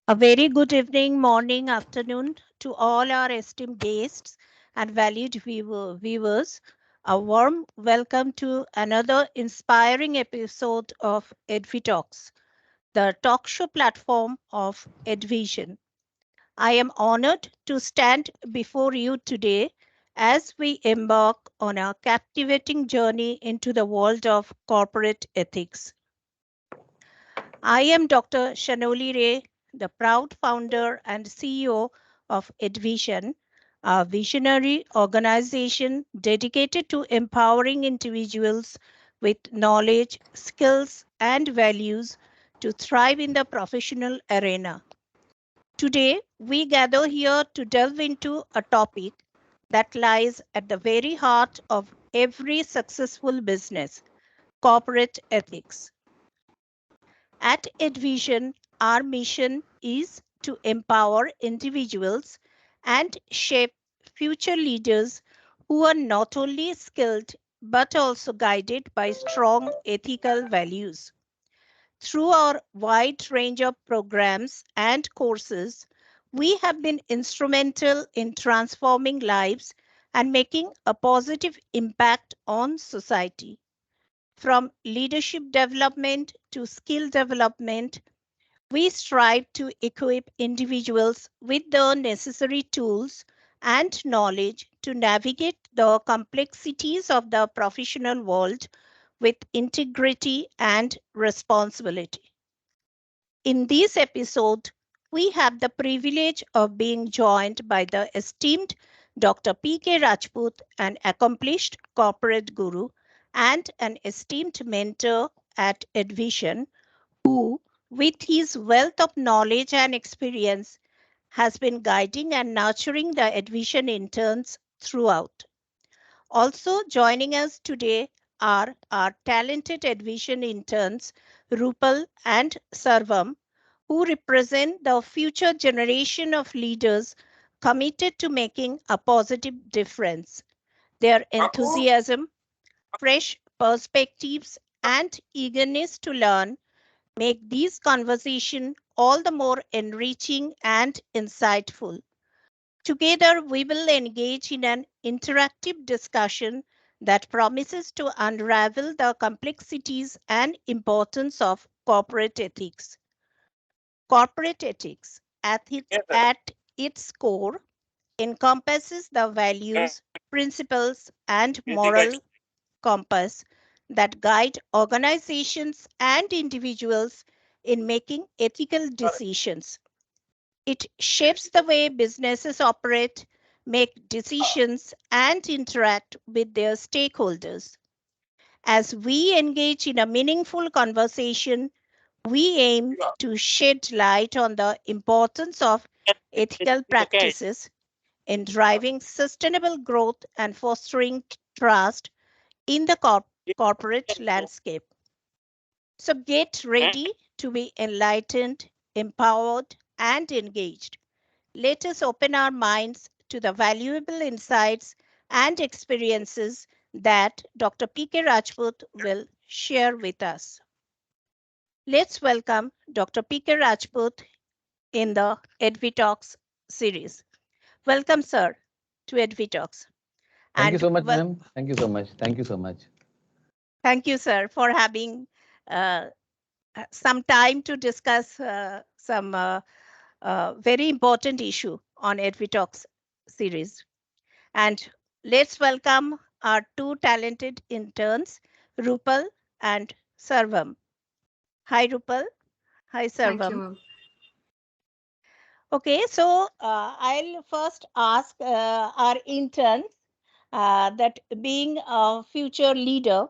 A very good evening, morning, afternoon to all our esteemed guests and valued viewers. A warm welcome to another inspiring episode of EDVITALKS, the talk show platform of EDVISHAN. I am honored to stand before you today as we embark on a captivating journey into the world of corporate ethics. I am Dr. Shanoli Ray, the proud founder and CEO of EDVISHAN, a visionary organization dedicated to empowering individuals with knowledge, skills, and values to thrive in the professional arena. Today, we gather here to delve into a topic that lies at the very heart of every successful business: corporate ethics. At EdVision, our mission is to empower individuals and shape future leaders who are not only skilled but also guided by strong ethical values. Through our wide range of programs and courses, we have been instrumental in transforming lives and making a positive impact on society. From leadership development to skill development, we strive to equip individuals with the necessary tools and knowledge to navigate the complexities of the professional world with integrity and responsibility. In this episode, we have the privilege of being joined by the esteemed Dr. P.K. Rajput, an accomplished corporate guru and an esteemed mentor at EdVision, who, with his wealth of knowledge and experience, has been guiding and nurturing the EdVision interns throughout. Also joining us today are our talented EdVision interns, Rupal and Sarvam, who represent the future generation of leaders committed to making a positive difference. Their enthusiasm, fresh perspectives, and eagerness to learn make these conversations all the more enriching and insightful. Together, we will engage in an interactive discussion that promises to unravel the complexities and importance of corporate ethics. Corporate ethics, at its core, encompasses the values, principles, and moral compass that guide organizations and individuals in making ethical decisions. It shapes the way businesses operate, make decisions, and interact with their stakeholders. As we engage in a meaningful conversation, we aim to shed light on the importance of ethical practices in driving sustainable growth and fostering trust in the corporate landscape. So get ready to be enlightened, empowered, and engaged. Let us open our minds to the valuable insights and experiences that Dr. P.K. Rajput will share with us. Let's welcome Dr. P.K. Rajput in the EdviTalks series. Welcome, sir, to EdviTalks. Thank you And so much, ma'am. Thank you so much. Thank you so much. thank you, sir, for having uh, some time to discuss some very important issue on EdviTalks series. And let's welcome our two talented interns, Rupal and Sarvam. Hi, Rupal. Hi, Thank you, Sarvam. ma'am. Okay, so I'll first ask our interns that being a future leader,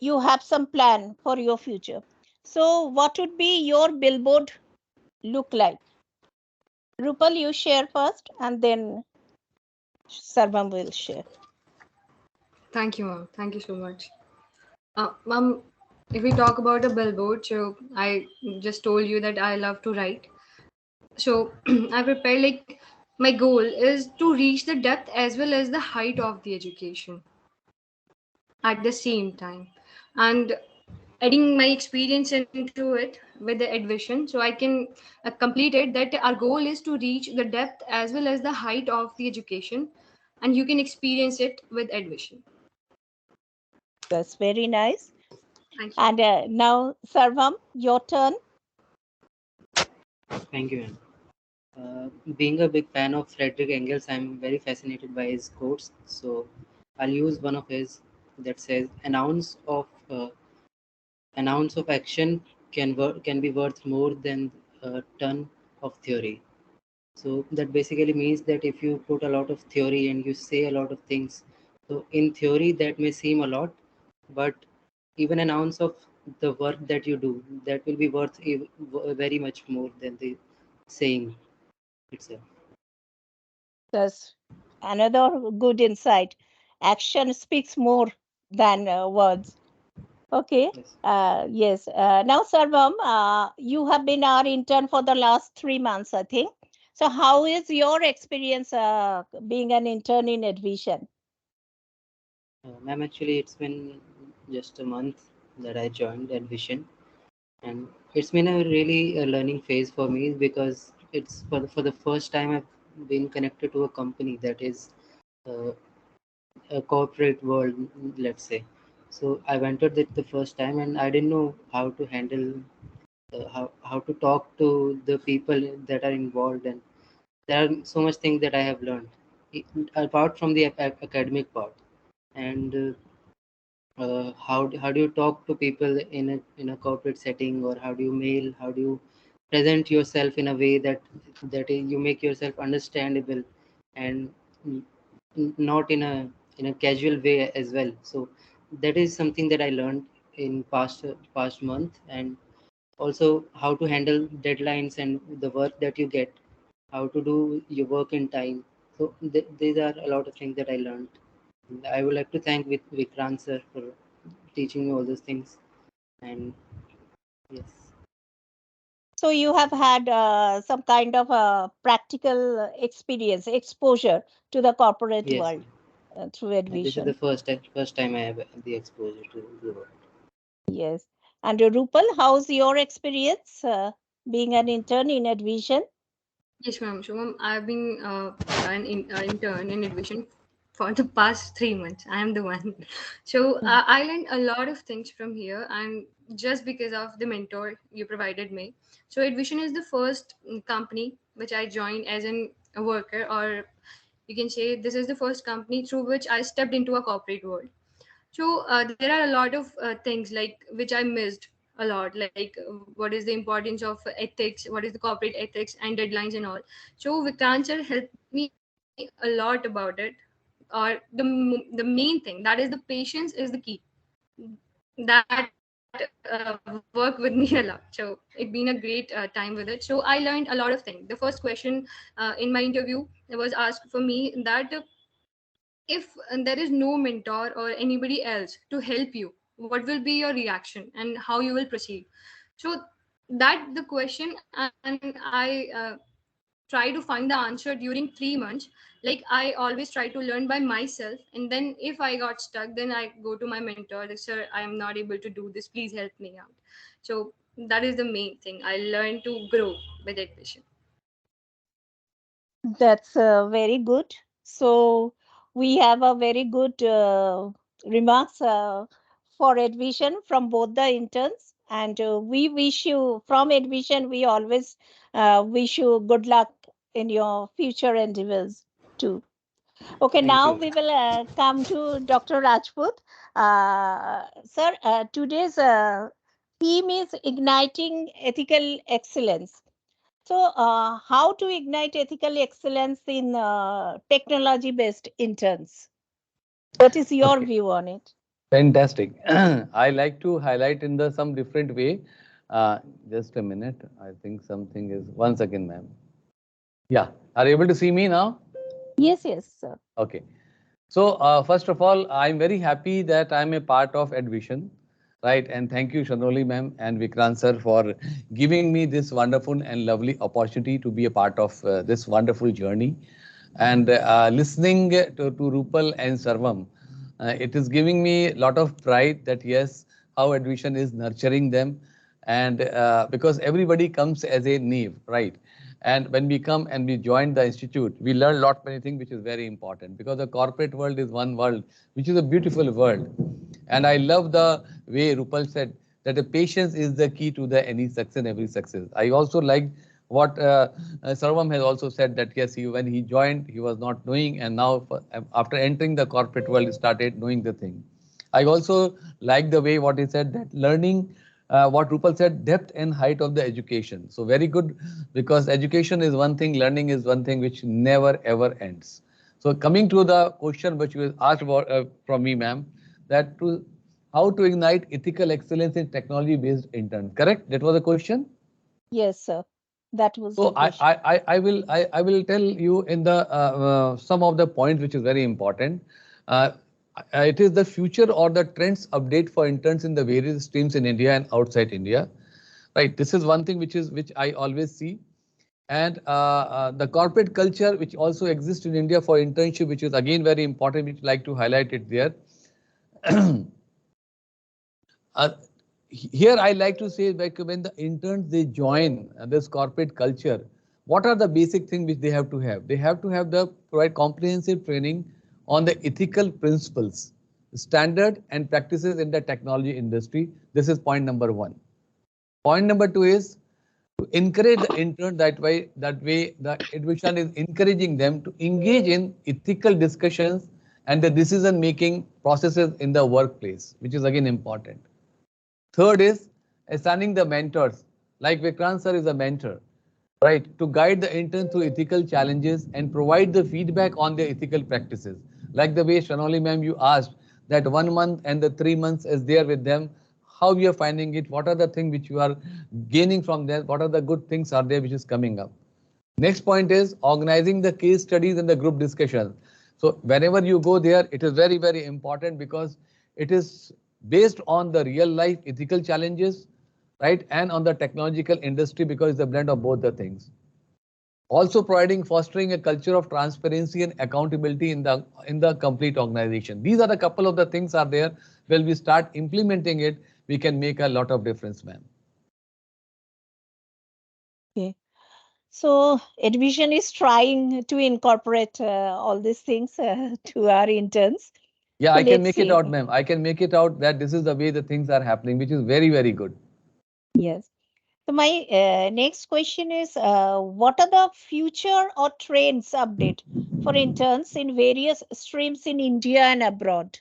you have some plan for your future. So, what would be your billboard look like? Rupal, you share first, and then Sarvam will share. Thank you, ma'am. Thank you so much. Ma'am, if we talk about a billboard, so I just told you that I love to write. So I prepare like my goal is to reach the depth as well as the height of the education at the same time. And adding my experience into it with the EDVISHAN, so I can complete it. That our goal is to reach the depth as well as the height of the education, and you can experience it with EDVISHAN. That's very nice. Thank you. And now, Sarvam, your turn. Thank you, ma'am. Being a big fan of Frederick Engels, I'm very fascinated by his quotes. So I'll use one of his that says, "An ounce of action can be worth more than a ton of theory." So that basically means that if you put a lot of theory and you say a lot of things, so in theory that may seem a lot, but even an ounce of the work that you do, that will be worth very much more than the saying itself. That's another good insight. Action speaks more than words. Okay. Yes. Yes. Now, Sarvam, you have been our intern for the last 3 months, I think. So, how is your experience being an intern in EDVISHAN? Ma'am, actually, it's been just a month that I joined Advision, and it's been a really learning phase for me because it's for the first time I've been connected to a company that is uh, a corporate world, let's say. So I've entered it the first time, and I didn't know how to handle how to talk to the people that are involved, and there are so much things that I have learned apart from the academic part. And how do you talk to people in a corporate setting, or how do you mail, how do you present yourself in a way that you make yourself understandable, and not in a casual way as well. So that is something that I learned in past month. And also how to handle deadlines and the work that you get, how to do your work in time. So these are a lot of things that I learned. I would like to thank Vikrant sir for teaching me all those things. And yes, So, you have had some kind of practical experience, exposure to the corporate yes, world ma'am. through And this is the EDVISHAN. first time I have the exposure to the world. Yes. And Rupal, how's your experience being an intern in EDVISHAN? Yes, ma'am. So, ma'am, I've been intern in admission for the past 3 months. I am the one. So, I learned a lot of things from here, and just because of the mentor you provided me. So, Advision is the first company which I joined as a worker, or you can say this is the first company through which I stepped into a corporate world. So there are a lot of things like which I missed a lot, like what is the importance of ethics, what is the corporate ethics and deadlines and all. So Vikrant sir helped me a lot about it. Or the main thing, that is the patience is the key. That work with me a lot. So it been a great time with it. So I learned a lot of things. The first question in my interview was asked for me that if there is no mentor or anybody else to help you, what will be your reaction and how you will proceed? So that the question, and I try to find the answer during 3 months. Like I always try to learn by myself, and then if I got stuck, then I go to my mentor, like, sir, I am not able to do this, please help me out. So that is the main thing I learned to grow with admission. That's very good. So we have a very good remarks for admission from both the interns, and we wish you from admission. We always wish you good luck in your future endeavors too. Okay, Thank now you. we will come to Dr. Rajput. Sir, today's theme is igniting ethical excellence. So, how to ignite ethical excellence in technology-based interns? What is your Okay, view on it? fantastic. I like to highlight in the some different way. Just a minute. I think something is 1 second, ma'am. Yeah, are you able to see me now? Yes, yes, sir. Okay. So first of all, I'm very happy that I'm a part of Advision, right? And thank you, Shanoli ma'am and Vikrant sir, for giving me this wonderful and lovely opportunity to be a part of this wonderful journey. And listening to Rupal and Sarvam, it is giving me a lot of pride that yes, how EDVISHAN is nurturing them, and because everybody comes as a naive, right? And when we come and we join the institute, we learn a lot many things, which is very important, because the corporate world is one world, which is a beautiful world. And I love the way Rupal said that the patience is the key to the any success, every success. I also like what Sarvam has also said, that yes, when he joined, he was not knowing, and now after entering the corporate world, he started knowing the thing. I also like the way what he said, that learning, what Rupal said, depth and height of the education. So very good, because education is one thing, learning is one thing which never ever ends. So coming to the question which was asked about from me, ma'am, that to how to ignite ethical excellence in technology-based intern. Correct? That was the question. Yes, sir. That was the So question. I will tell you in the some of the points which is very important. Uh, it is the future or the trends update for interns in the various streams in India and outside India. Right. This is one thing which I always see. And the corporate culture which also exists in India for internship, which is again very important, which I like to highlight it there. Uh, Here I like to say, like, when the interns they join this corporate culture, what are the basic things which they have to have? They have to have the provide comprehensive training on the ethical principles, standard and practices in the technology industry. This is point number one. Point number two is to encourage the intern that way the admission is encouraging them to engage in ethical discussions and the decision making processes in the workplace, which is again important. Third is assigning the mentors, like Vikrant sir is a mentor, right, to guide the intern through ethical challenges and provide the feedback on their ethical practices. Like the way Shanoli ma'am you asked that 1 month and the 3 months is there with them, how you are finding it, what are the things which you are gaining from them, what are the good things are there which is coming up. Next point is organizing the case studies and the group discussions. So whenever you go there, it is very, very important because it is based on the real life ethical challenges, right? And on the technological industry, because it's a blend of both the things. Also fostering a culture of transparency and accountability in the complete organization. These are the couple of the things are there. When we start implementing it, we can make a lot of difference, ma'am. Okay. So Advision is trying to incorporate all these things to our interns. Yeah, So I can let's make it see. out, ma'am. I can make it out that this is the way the things are happening, which is very, very good. Yes. So my next question is, what are the future or trends update for interns in various streams in India and abroad?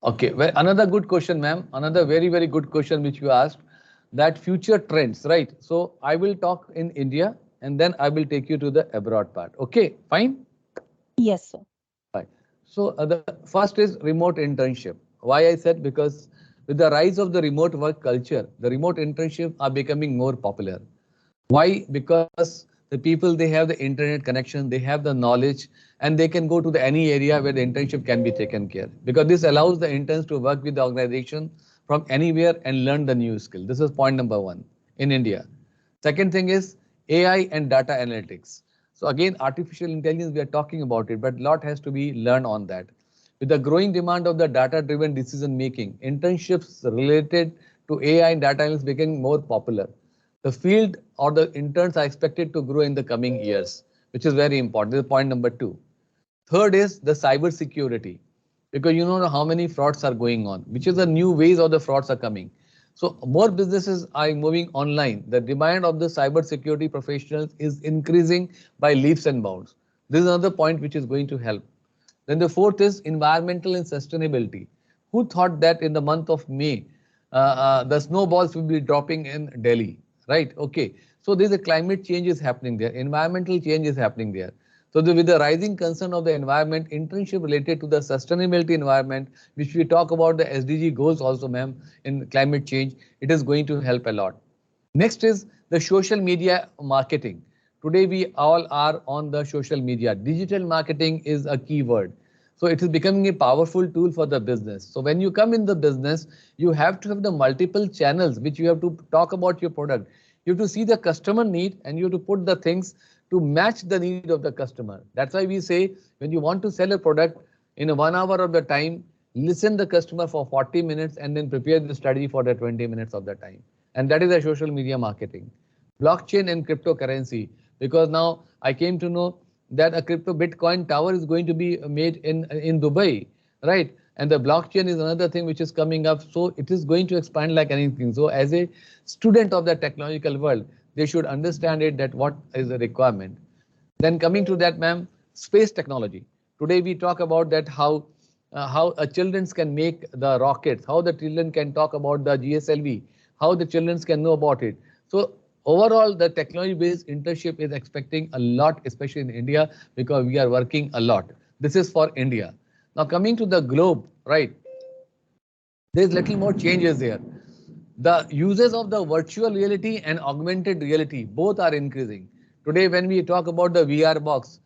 Okay, well, another good question, ma'am. Another very, very good question which you asked, that future trends, right? So I will talk in India and then I will take you to the abroad part. Okay, fine. Yes, sir. Right. So the first is remote internship. Why I said, because with the rise of the remote work culture, the remote internship are becoming more popular. Why? Because the people, they have the internet connection, they have the knowledge, and they can go to the any area where the internship can be taken care. Because this allows the interns to work with the organization from anywhere and learn the new skill. This is point number one in India. Second thing is AI and data analytics. So again, artificial intelligence, we are talking about it, but a lot has to be learned on that. With the growing demand of the data-driven decision making, internships related to AI and data analytics becoming more popular. The field or the interns are expected to grow in the coming years, which is very important. This is point number two. Third is the cyber security, because you know how many frauds are going on, which is the new ways of the frauds are coming. So more businesses are moving online. The demand of the cyber security professionals is increasing by leaps and bounds. This is another point which is going to help. Then the fourth is environmental and sustainability. Who thought that in the month of May, the snowballs will be dropping in Delhi, right? Okay. So there's a climate change is happening there. Environmental change is happening there. So with the rising concern of the environment, internship related to the sustainability environment, which we talk about the SDG goals also, ma'am, in climate change, it is going to help a lot. Next is the social media marketing. Today we all are on the social media. Digital marketing is a key word. So it is becoming a powerful tool for the business. So when you come in the business, you have to have the multiple channels which you have to talk about your product. You have to see the customer need and you have to put the things to match the need of the customer. That's why we say when you want to sell a product in a 1 hour of the time, listen the customer for 40 minutes and then prepare the strategy for the 20 minutes of the time. And that is a social media marketing. Blockchain and cryptocurrency, because now I came to know that a crypto Bitcoin tower is going to be made in Dubai, right? And the blockchain is another thing which is coming up. So it is going to expand like anything. So as a student of the technological world, they should understand it, that what is the requirement. Then coming to that, ma'am, space technology. Today we talk about that how children can make the rockets, how the children can talk about the GSLV, how the children can know about it. So overall, the technology-based internship is expecting a lot, especially in India, because we are working a lot. This is for India. Now coming to the globe, right? There's little more changes here. The uses of the virtual reality and augmented reality both are increasing. Today, when we talk about the VR box,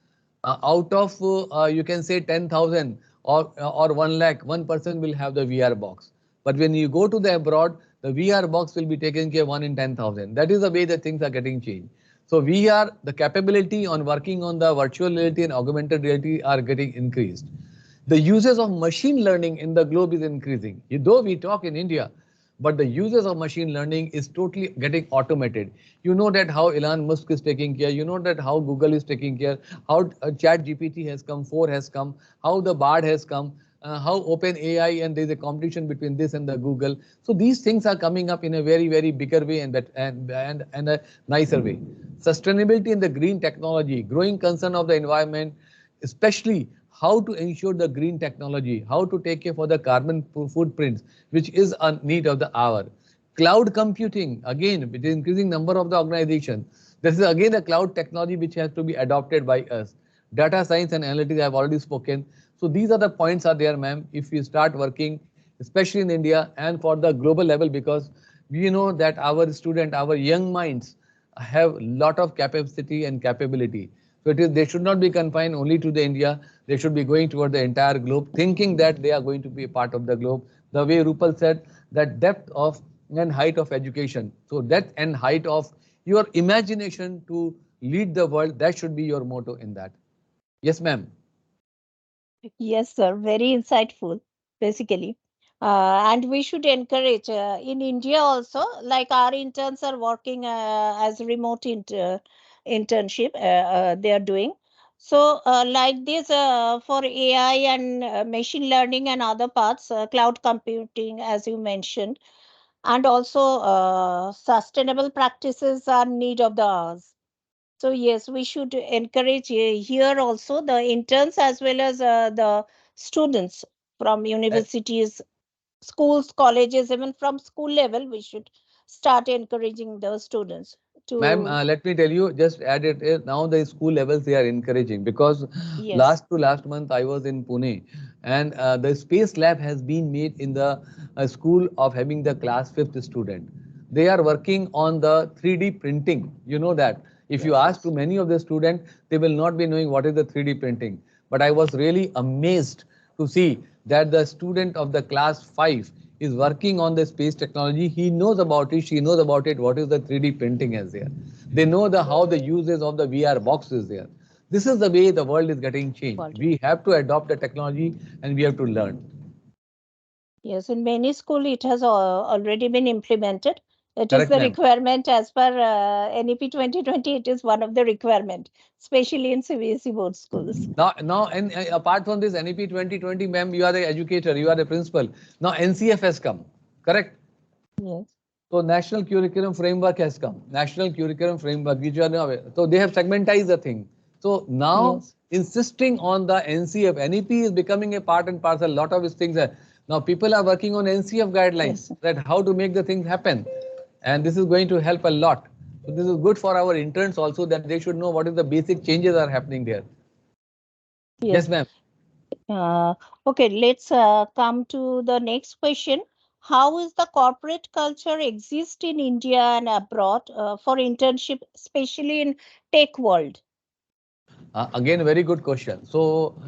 out of you can say 10,000 or 1 lakh, one person will have the VR box. But when you go to the abroad, the VR box will be taken care of 1 in 10,000. That is the way that things are getting changed. So VR, the capability on working on the virtual reality and augmented reality are getting increased. The uses of machine learning in the globe is increasing. Though we talk in India, but the uses of machine learning is totally getting automated. You know that how Elon Musk is taking care, you know that how Google is taking care, how Chat GPT has come, 4 has come, how the Bard has come, how Open AI, and there's a competition between this and the Google. So these things are coming up in a very, very bigger way and a nicer way. Sustainability in the green technology, growing concern of the environment, especially how to ensure the green technology, how to take care for the carbon footprints, which is a need of the hour. Cloud computing, again, with the increasing number of the organization. This is again a cloud technology which has to be adopted by us. Data science and analytics, I have already spoken. So these are the points are there, ma'am, if we start working, especially in India and for the global level, because we know that our student, our young minds have lot of capacity and capability. So it is, they should not be confined only to the India. They should be going toward the entire globe, thinking that they are going to be a part of the globe. The way Rupal said, that depth of and height of education. So depth and height of your imagination to lead the world, that should be your motto in that. Yes, ma'am. Yes, sir. Very insightful, basically. And we should encourage in India also, like our interns are working as remote internship they are doing. So, like this, for AI and machine learning and other parts, cloud computing, as you mentioned, and also sustainable practices are need of the hours. So yes, we should encourage here also the interns as well as the students from universities, schools, colleges, even from school level. We should start encouraging the students Ma'am, to, let me tell you, just add it. Now the school levels they are encouraging, because yes, last month I was in Pune, and the space lab has been made in the school of having the class fifth student. They are working on the 3D printing. You know that. If you yes, ask to yes. many of the students, they will not be knowing what is the 3D printing. But I was really amazed to see that the student of the class 5 is working on the space technology. He knows about it, she knows about it, what is the 3D printing is there. They know the how the uses of the VR box is there. This is the way the world is getting changed. Got it. We have to adopt the technology and we have to learn. Yes, in many school it has already been implemented. It is Correct, the ma'am. requirement as per NEP 2020. It is one of the requirement, especially in CBSE board schools. Now, and apart from this NEP 2020, ma'am, you are the educator, you are the principal. Now NCF has come, correct? Yes, So National Curriculum Framework has come. National Curriculum Framework, which you are now aware. So they have segmentized the thing. So now yes, insisting on the NCF, NEP is becoming a part and parcel. A lot of these things are now people are working on NCF guidelines, yes, that how to make the things happen, and this is going to help a lot. So this is good for our interns also, that they should know what is the basic changes are happening there. Yes, yes. ma'am. Uh, okay, let's come to the next question. How is the corporate culture exist in India and abroad for internship, especially in tech world? Again, very good question. So,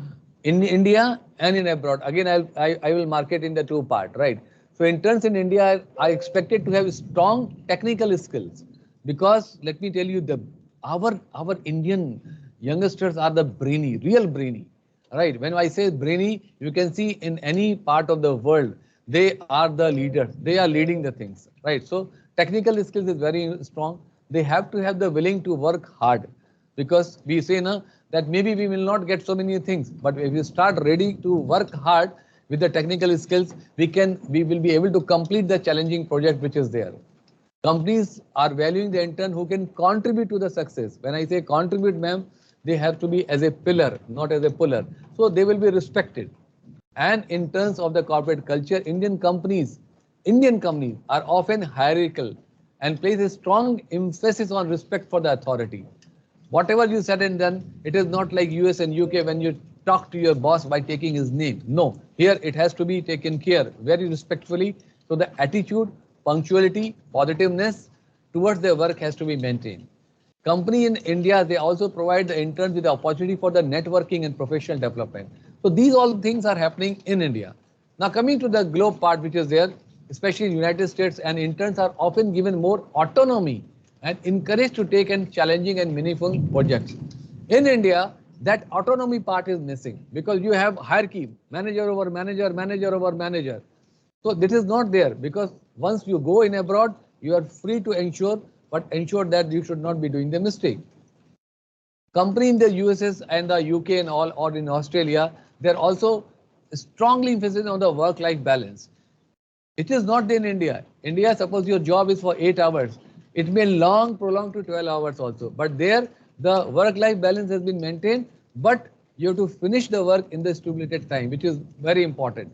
in India and in abroad, again, I will mark it in the two part, right? So, interns in India are expected to have strong technical skills, because let me tell you, the our Indian youngsters are the brainy, real brainy. right? When I say brainy, you can see in any part of the world, they are the leaders. They are leading the things, right? So technical skills is very strong. They have to have the willing to work hard, because we say na, that maybe we will not get so many things, but if you start ready to work hard with the technical skills, we will be able to complete the challenging project which is there. Companies are valuing the intern who can contribute to the success. When I say contribute, ma'am, they have to be as a pillar, not as a puller. So they will be respected. And in terms of the corporate culture, Indian companies are often hierarchical and place a strong emphasis on respect for the authority. Whatever you said and done, it is not like US and UK when you talk to your boss by taking his name. No, here it has to be taken care very respectfully. So the attitude, punctuality, positiveness towards their work has to be maintained. Company in India, they also provide the interns with the opportunity for the networking and professional development. So these all things are happening in India. Now coming to the globe part which is there, especially in United States, and interns are often given more autonomy and encouraged to take in challenging and meaningful projects. In India, that autonomy part is missing because you have hierarchy, manager over manager, manager over manager. So this is not there, because once you go in abroad, you are free to ensure, but ensure that you should not be doing the mistake. Company in the USS and the UK and all, or in Australia, they're also strongly emphasizing on the work-life balance. It is not in India. India, suppose your job is for 8 hours. It may prolong to 12 hours also. But there, the work-life balance has been maintained, but you have to finish the work in the stipulated time, which is very important.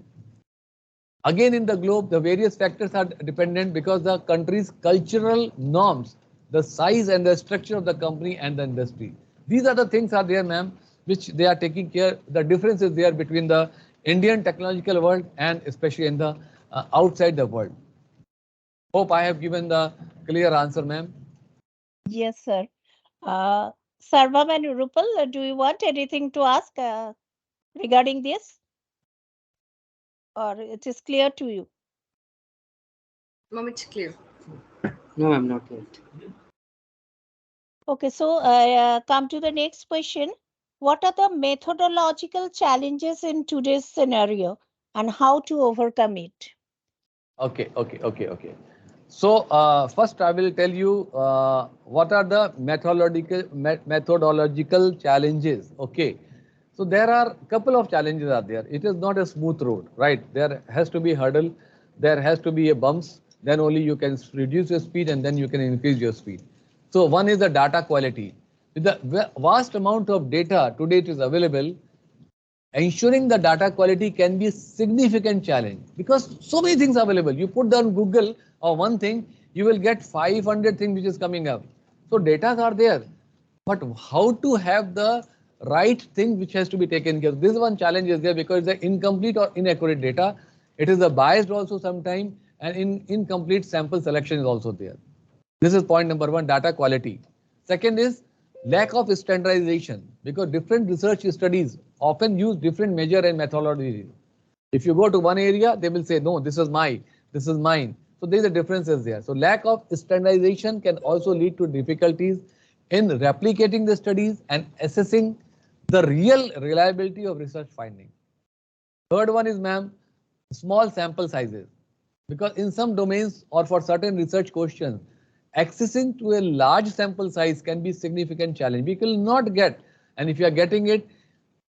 Again, in the globe, the various factors are dependent because the country's cultural norms, the size and the structure of the company and the industry. These are the things are there, ma'am, which they are taking care. The difference is there between the Indian technological world and especially in the outside the world. Hope I have given the clear answer, ma'am. Yes, sir. Sarvam and Rupal, do you want anything to ask regarding this? Or it is clear to you? Mom, it's clear. No, I'm not yet. Okay, so come to the next question. What are the methodological challenges in today's scenario and how to overcome it? Okay. So first I will tell you what are the methodological challenges. Okay. So there are a couple of challenges are there. It is not a smooth road, right? There has to be hurdle, there has to be a bumps, then only you can reduce your speed and then you can increase your speed. So one is the data quality. With the vast amount of data today it is available, ensuring the data quality can be a significant challenge because so many things are available. You put down Google or one thing, you will get 500 things which is coming up. So data are there, but how to have the right thing which has to be taken care of. This one challenge is there because the incomplete or inaccurate data, it is a biased also sometime, and incomplete sample selection is also there. This is point number one, data quality. Second is lack of standardization because different research studies often use different measure and methodologies. If you go to one area, they will say, no, this is this is mine. So there is a differences there. So lack of standardization can also lead to difficulties in replicating the studies and assessing the real reliability of research finding. Third one is, ma'am, small sample sizes. Because in some domains or for certain research questions, accessing to a large sample size can be significant challenge. We will not get, and if you are getting it,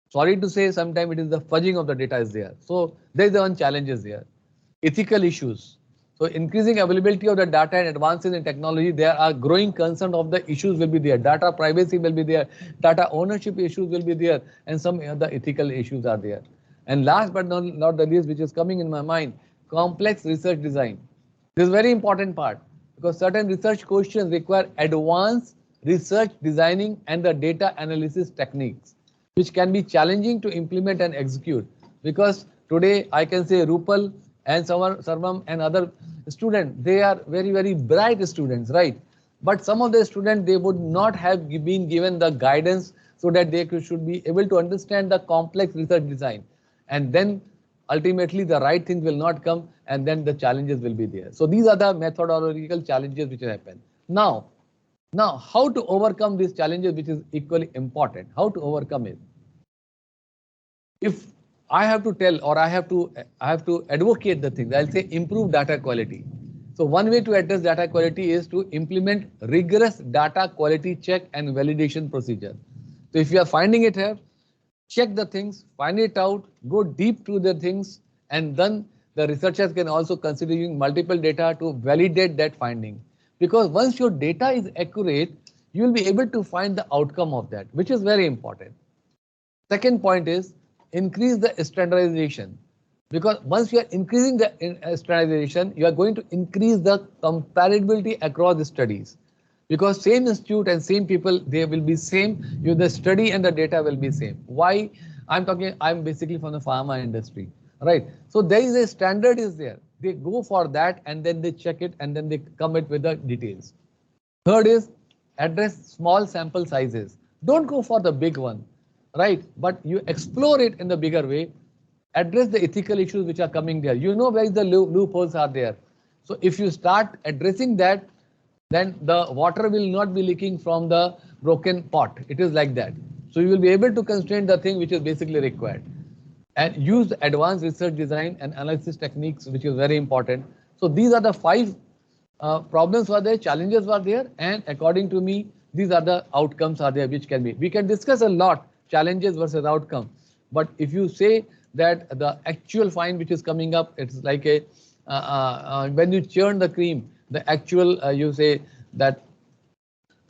sorry to say, sometimes it is the fudging of the data is there. So there is one challenge is there. Ethical issues. So increasing availability of the data and advances in technology, there are growing concern of the issues will be there. Data privacy will be there. Data ownership issues will be there, and some other ethical issues are there. And last but not the least, which is coming in my mind, complex research design. This is very important part because certain research questions require advanced research designing and the data analysis techniques, which can be challenging to implement and execute. Because today I can say Rupal and Sarvam and other students, they are very bright students, right? But some of the students, they would not have been given the guidance so that they should be able to understand the complex research design. And then ultimately the right things will not come and then the challenges will be there. So these are the methodological challenges which happen. Now, how to overcome these challenges, which is equally important, how to overcome it. if I have to tell or I have to advocate the things, I'll say improve data quality. So one way to address data quality is to implement rigorous data quality check and validation procedure. So if you are finding it here, check the things, find it out, go deep to the things, and then the researchers can also consider using multiple data to validate that finding. Because once your data is accurate, you will be able to find the outcome of that, which is very important. Second point is increase the standardization. Because once you are increasing the standardization, you are going to increase the comparability across the studies. Because same institute and same people, they will be same. The study and the data will be same. Why? I'm basically from the pharma industry, right? So there is a standard is there. They go for that and then they check it and then they come it with the details. Third is address small sample sizes. Don't go for the big one, right? But you explore it in the bigger way. Address the ethical issues which are coming there. You know where the loopholes are there. So if you start addressing that, then the water will not be leaking from the broken pot. It is like that. So you will be able to constrain the thing which is basically required. And use advanced research design and analysis techniques, which is very important. So these are the 5 problems were there, challenges were there, and according to me, these are the outcomes are there which can be. We can discuss a lot challenges versus outcome, but if you say that the actual find which is coming up, it's like a when you churn the cream, the actual you say that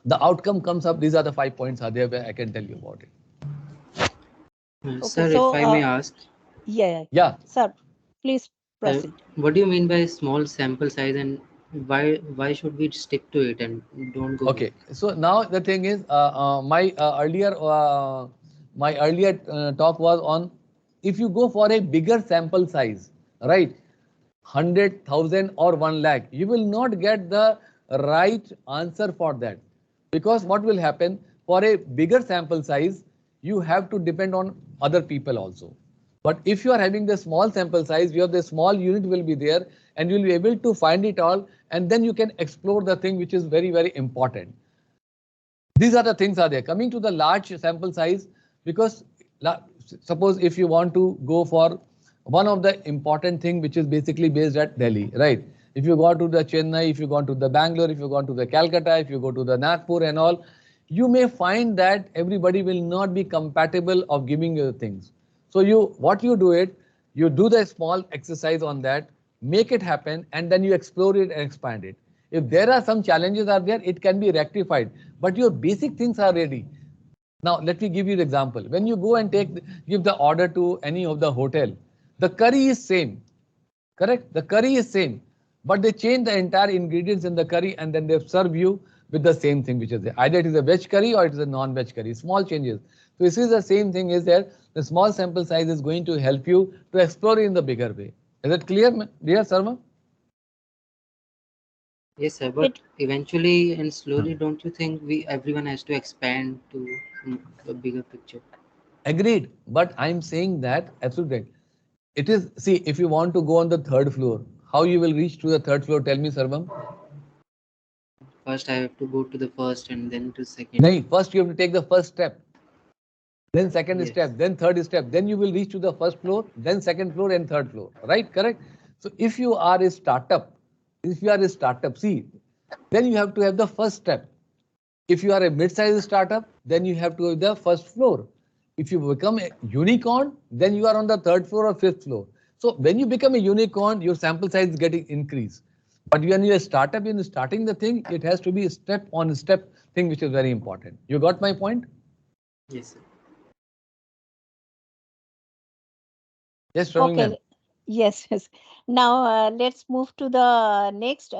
the outcome comes up. These are the 5 points are there where I can tell you about it. Okay, Sir, so if I may ask, yeah, sir, please proceed. what do you mean by small sample size, and why should we stick to it and don't go? Okay, so now the thing is, my earlier talk was on if you go for a bigger sample size, right? 100,000 or 1 lakh, you will not get the right answer for that. Because what will happen for a bigger sample size, you have to depend on other people also. But if you are having the small sample size, you have the small unit will be there and you will be able to find it all, and then you can explore the thing which is very, very important. These are the things are there. Coming to the large sample size, because suppose if you want to go for one of the important thing which is basically based at Delhi, right? If you go to the Chennai, if you go to the Bangalore, if you go to the Calcutta, if you go to the Nagpur and all, you may find that everybody will not be compatible of giving you the things. So what you do it, you do the small exercise on that, make it happen, and then you explore it and expand it. If there are some challenges are there, it can be rectified, but your basic things are ready. Now, let me give you the example. When you go and give the order to any of the hotel, the curry is same, correct? The curry is same, but they change the entire ingredients in the curry and then they serve you with the same thing which is there. Either it is a veg curry or it is a non-veg curry, small changes. So this is the same thing is there. The small sample size is going to help you to explore in the bigger way. Is it clear, dear Sarma? Yes, sir. But eventually and slowly, don't you think everyone has to expand to a bigger picture? Agreed. But I'm saying that absolutely. It is, see, if you want to go on the 3rd floor, how you will reach to the 3rd floor? Tell me, Sarvam. First, I have to go to the first and then to second. No, first you have to take the first step. Then second step, then third step, then you will reach to the 1st floor, then 2nd floor and 3rd floor, right? Correct. So if you are a startup, see, then you have to have the first step. If you are a mid-sized startup, then you have to have the 1st floor. If you become a unicorn, then you are on the 3rd floor or 5th floor. So when you become a unicorn, your sample size is getting increased. But when you're a startup, when you're starting the thing, it has to be step on step thing, which is very important. You got my point? Yes, sir. Yes, Shravani ma'am. Okay. Yes. Now let's move to the next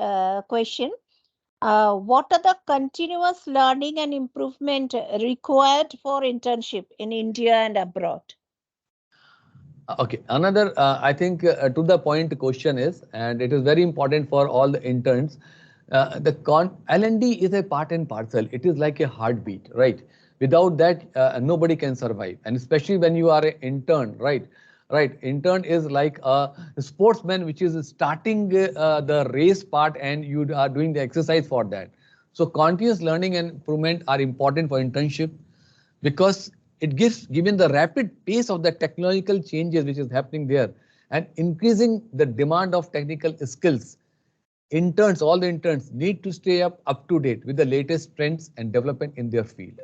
question. What are the continuous learning and improvement required for internship in India and abroad? Okay, another I think to the point question is, and it is very important for all the interns. L&D is a part and parcel. It is like a heartbeat, right? Without that, nobody can survive, and especially when you are an intern, right? Right, intern is like a sportsman which is starting the race part, and you are doing the exercise for that. So continuous learning and improvement are important for internship, because it gives, given the rapid pace of the technological changes which is happening there and increasing the demand of technical skills, interns, all the interns need to stay up to date with the latest trends and development in their field.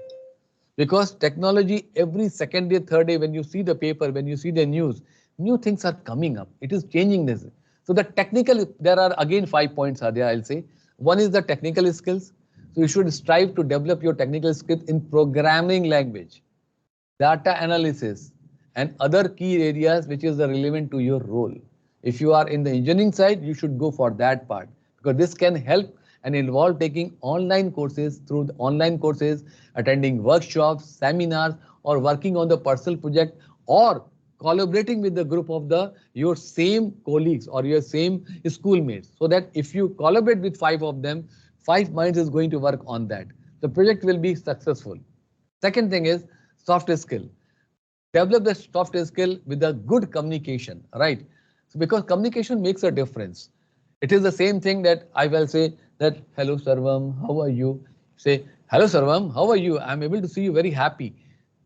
Because technology, every second day, third day, when you see the paper, when you see the news, new things are coming up. It is changing this. So the technical, there are again 5 points are there, I'll say. One is the technical skills. So you should strive to develop your technical skills in programming language, data analysis, and other key areas which is relevant to your role. If you are in the engineering side, you should go for that part, because this can help and involve taking online courses, through the online courses, attending workshops, seminars, or working on the personal project, or collaborating with the group of the your same colleagues or your same schoolmates, so that if you collaborate with 5 of them, 5 minds is going to work on that. The project will be successful. Second thing is soft skill. Develop the soft skill with a good communication, right? So because communication makes a difference. It is the same thing that I will say that, hello Sarvam, how are you? Say, hello Sarvam, how are you? I'm able to see you very happy.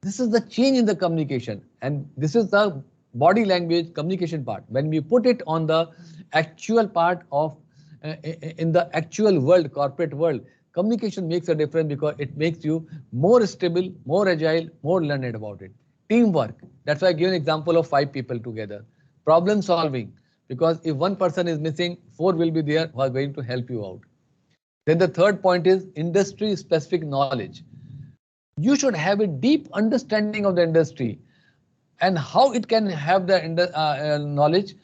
This is the change in the communication, and this is the body language communication part. When we put it on the actual part of in the actual world, corporate world, communication makes a difference because it makes you more stable, more agile, more learned about it. Teamwork. That's why I give an example of 5 people together. Problem solving. Because if one person is missing, 4 will be there who are going to help you out. Then the third point is industry specific knowledge. You should have a deep understanding of the industry and how it can have the knowledge.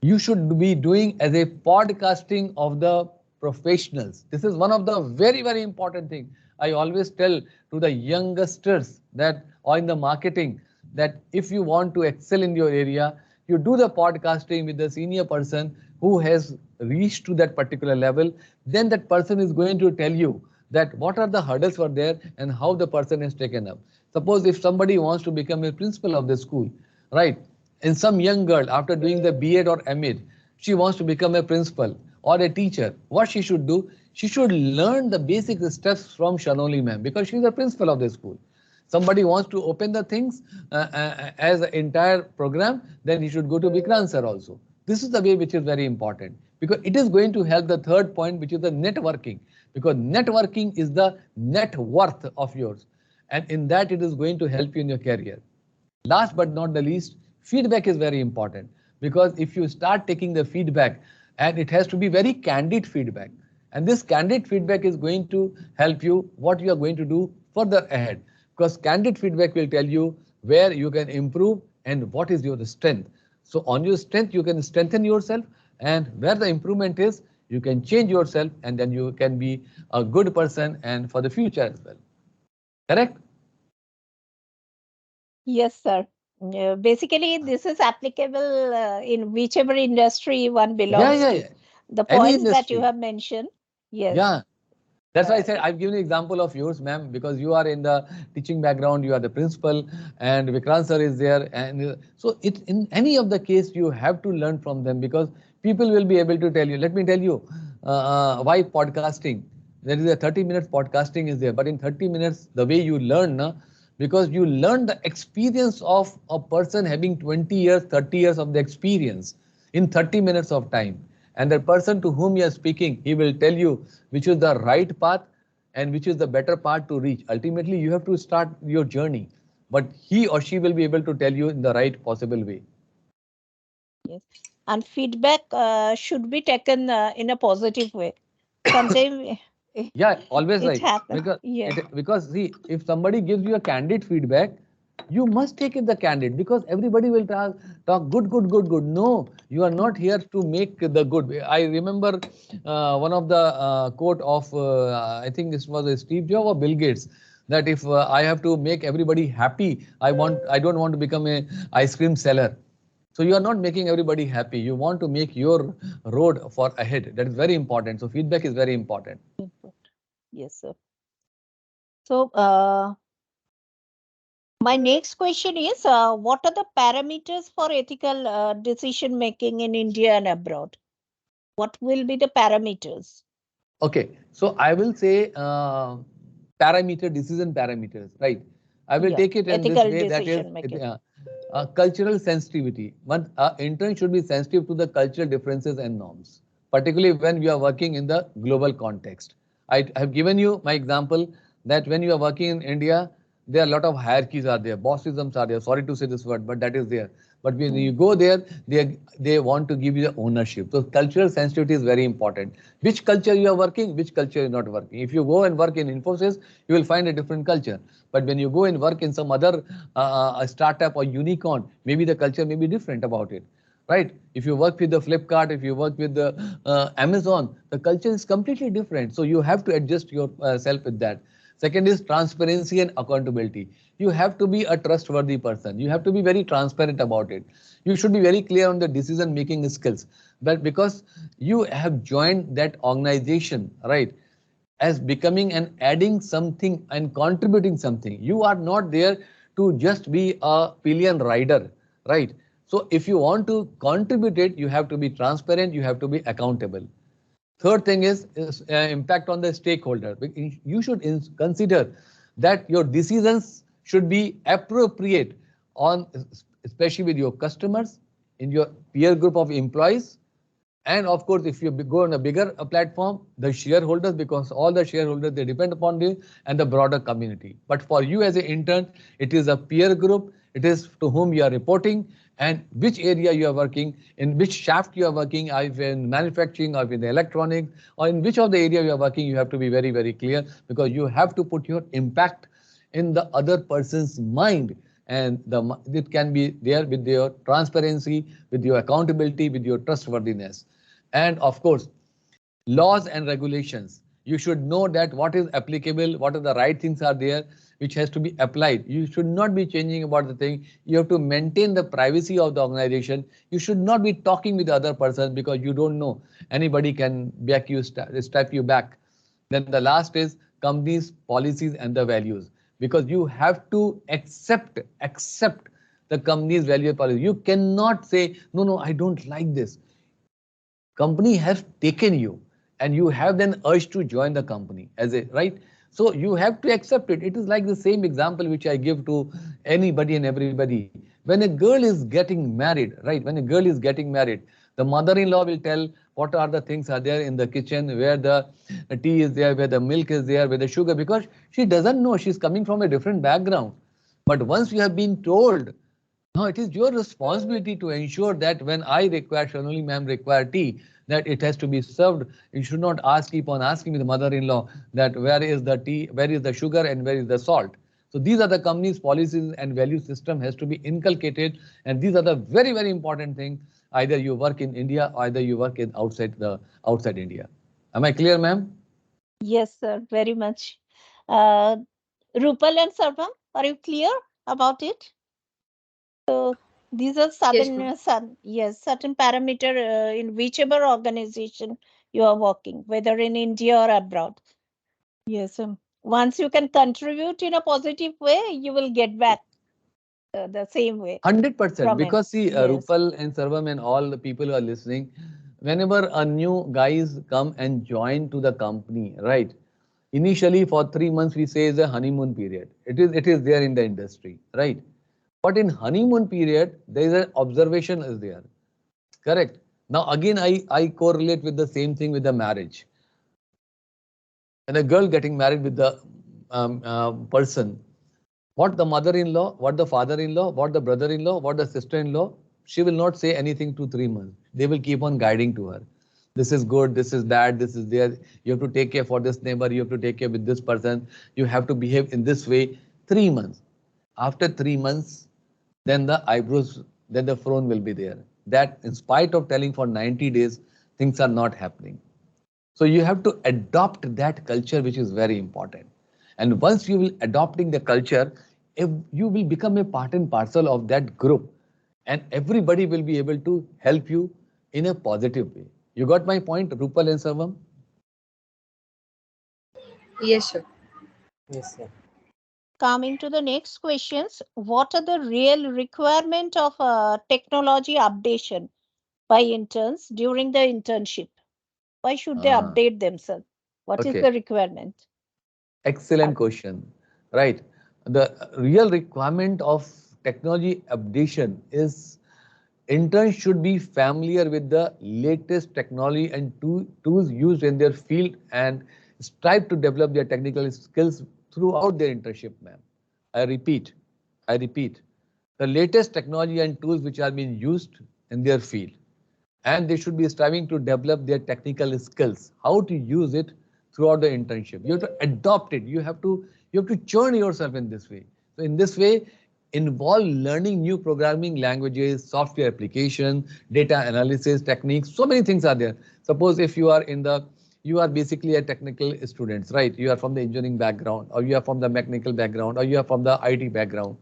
You should be doing as a podcasting of the professionals. This is one of the very, very important thing. I always tell to the youngsters that, or in the marketing, that if you want to excel in your area, you do the podcasting with the senior person who has reached to that particular level. Then that person is going to tell you that what are the hurdles were there and how the person is taken up. Suppose if somebody wants to become a principal of the school, right? And some young girl, after doing the B.Ed or M.Ed, she wants to become a principal or a teacher. What she should do? She should learn the basic steps from Shanoli ma'am, because she's the principal of the school. Somebody wants to open the things as an entire program, then he should go to Vikrant sir also. This is the way which is very important, because it is going to help the third point, which is the networking, because networking is the net worth of yours. And in that, it is going to help you in your career. Last but not the least, feedback is very important, because if you start taking the feedback, and it has to be very candid feedback, and this candid feedback is going to help you what you are going to do further ahead, because candid feedback will tell you where you can improve and what is your strength. So on your strength, you can strengthen yourself, and where the improvement is, you can change yourself, and then you can be a good person and for the future as well. Correct? Yes, sir. Basically, this is applicable in whichever industry one belongs Yeah. to. The Any points that you industry. have mentioned, yes. Yeah. That's why I said Uh, I've given an example of yours, ma'am, because you are in the teaching background, you are the principal, and Vikrant sir is there. And so it in any of the case, you have to learn from them, because people will be able to tell you. Let me tell you why podcasting. There is a 30 minutes podcasting is there, but in 30 minutes, the way you learn, because you learn the experience of a person having 20 years, 30 years of the experience in 30 minutes of time. And the person to whom you are speaking, he will tell you which is the right path and which is the better path to reach. Ultimately, you have to start your journey, but he or she will be able to tell you in the right possible way. yes. And feedback should be taken in a positive way. Sometimes Yeah, always it right. happens. Because Yes. because see, if somebody gives you a candid feedback, you must take it the candid, because everybody will talk good. No, you are not here to make the good. I remember one of the quote of I think this was a Steve Jobs or Bill Gates, that if I have to make everybody happy, I don't want to become a ice cream seller. So you are not making everybody happy. You want to make your road for ahead. That is very important. So feedback is very important. Yes, sir. So, my next question is, what are the parameters for ethical decision making in India and abroad? What will be the parameters? Okay, so I will say parameter, decision parameters, right? I will Yeah, take it in this ethical way. That is decision making. cultural sensitivity. One intern should be sensitive to the cultural differences and norms, particularly when we are working in the global context. I have given you my example that when you are working in India, there are a lot of hierarchies are there, bossisms are there. Sorry to say this word, but that is there. But when you Mm. go there, they want to give you the ownership. So cultural sensitivity is very important. Which culture you are working, which culture is not working. If you go and work in Infosys, you will find a different culture. But when you go and work in some other startup or unicorn, maybe the culture may be different about it. Right? If you work with the Flipkart, if you work with the Amazon, the culture is completely different. So you have to adjust yourself with that. Second is transparency and accountability. You have to be a trustworthy person. You have to be very transparent about it. You should be very clear on the decision making skills. But because you have joined that organization, right, as becoming and adding something and contributing something. You are not there to just be a pillion rider, right? So if you want to contribute it, you have to be transparent, you have to be accountable. Third thing is impact on the stakeholder. You should consider that your decisions should be appropriate on, especially with your customers, in your peer group of employees, and of course, if you go on a bigger platform, the shareholders, because all the shareholders, they depend upon you and the broader community. But for you as an intern, it is a peer group. It is to whom you are reporting and which area you are working, in which shaft you are working, either in manufacturing or in the electronics, or in which of the area you are working. You have to be very, very clear, because you have to put your impact in the other person's mind, and it can be there with your transparency, with your accountability, with your trustworthiness. And of course, laws and regulations. You should know that what is applicable, what are the right things are there, which has to be applied. You should not be changing about the thing. You have to maintain the privacy of the organization. You should not be talking with the other person, because you don't know. Anybody can back you, step you back. Then the last is companies, policies, and the values, because you have to accept the company's value policy. You cannot say, no, no, I don't like this. Company has taken you, and you have then urged to join the company as a right. So you have to accept it. It is like the same example which I give to anybody and everybody. When a girl is getting married, right, when a girl is getting married, the mother-in-law will tell what are the things are there in the kitchen, where the tea is there, where the milk is there, where the sugar, because she doesn't know, she's coming from a different background. But once you have been told, no, it is your responsibility to ensure that when I require, Shanoli ma'am require tea, that it has to be served. You should not keep on asking the mother-in-law that where is the tea, where is the sugar, and where is the salt. So these are the company's policies and value system has to be inculcated, and these are the very, very important thing. Either you work in India, or either you work in outside India. Am I clear, ma'am? Yes, sir, very much. Uh, Rupal and Sarvam, are you clear about it? So these are Yes, certain, ma'am. yes, certain parameter in whichever organization you are working, whether in India or abroad. Yes, once you can contribute in a positive way, you will get back the same way 100%. from it. Because see, Yes. Rupal and Sarvam and all the people who are listening, whenever a new guys come and join to the company, right? Initially for 3 months, we say is a honeymoon period. It is there in the industry, right? But in honeymoon period, there is an observation is there. Correct. Now again, I correlate with the same thing with the marriage. And a girl getting married with the person, what the mother-in-law, what the father-in-law, what the brother-in-law, what the sister-in-law, she will not say anything to 3 months. They will keep on guiding to her. This is good, this is bad, this is there. You have to take care for this neighbor, you have to take care with this person, you have to behave in this way. 3 months. After 3 months, then the eyebrows, then the frown will be there. That in spite of telling for 90 days, things are not happening. So you have to adopt that culture, which is very important. And once you will adopting the culture, if you will become a part and parcel of that group, and everybody will be able to help you in a positive way. You got my point, Rupal and Sarvam? Yes, sir. Yes, sir. Coming to the next questions, what are the real requirement of technology updation by interns during the internship? Why should they Ah, update themselves? What is okay. the requirement? Excellent Up- question. Right. the real requirement of technology updation is interns should be familiar with the latest technology and tools used in their field and strive to develop their technical skills throughout their internship, ma'am. I repeat, I repeat, the latest technology and tools which are being used in their field, and they should be striving to develop their technical skills, how to use it throughout the internship. You have to adopt it. You have to churn yourself in this way. So in this way, involve learning new programming languages, software application, data analysis techniques. So many things are there. Suppose if you are basically a technical student, right? You are from the engineering background, or you are from the mechanical background, or you are from the IT background.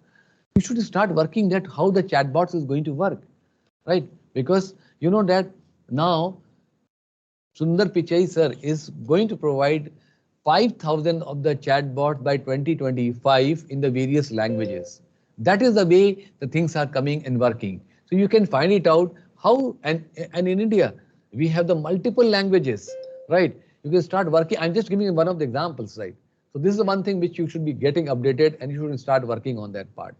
You should start working that how the chatbots is going to work, right? Because you know that now Sundar Pichai sir is going to provide 5,000 of the chatbots by 2025 in the various languages. That is the way the things are coming and working. So you can find it out how, and in India, we have the multiple languages, right? You can start working. I'm just giving you one of the examples, right? So this is the one thing which you should be getting updated, and you should start working on that part.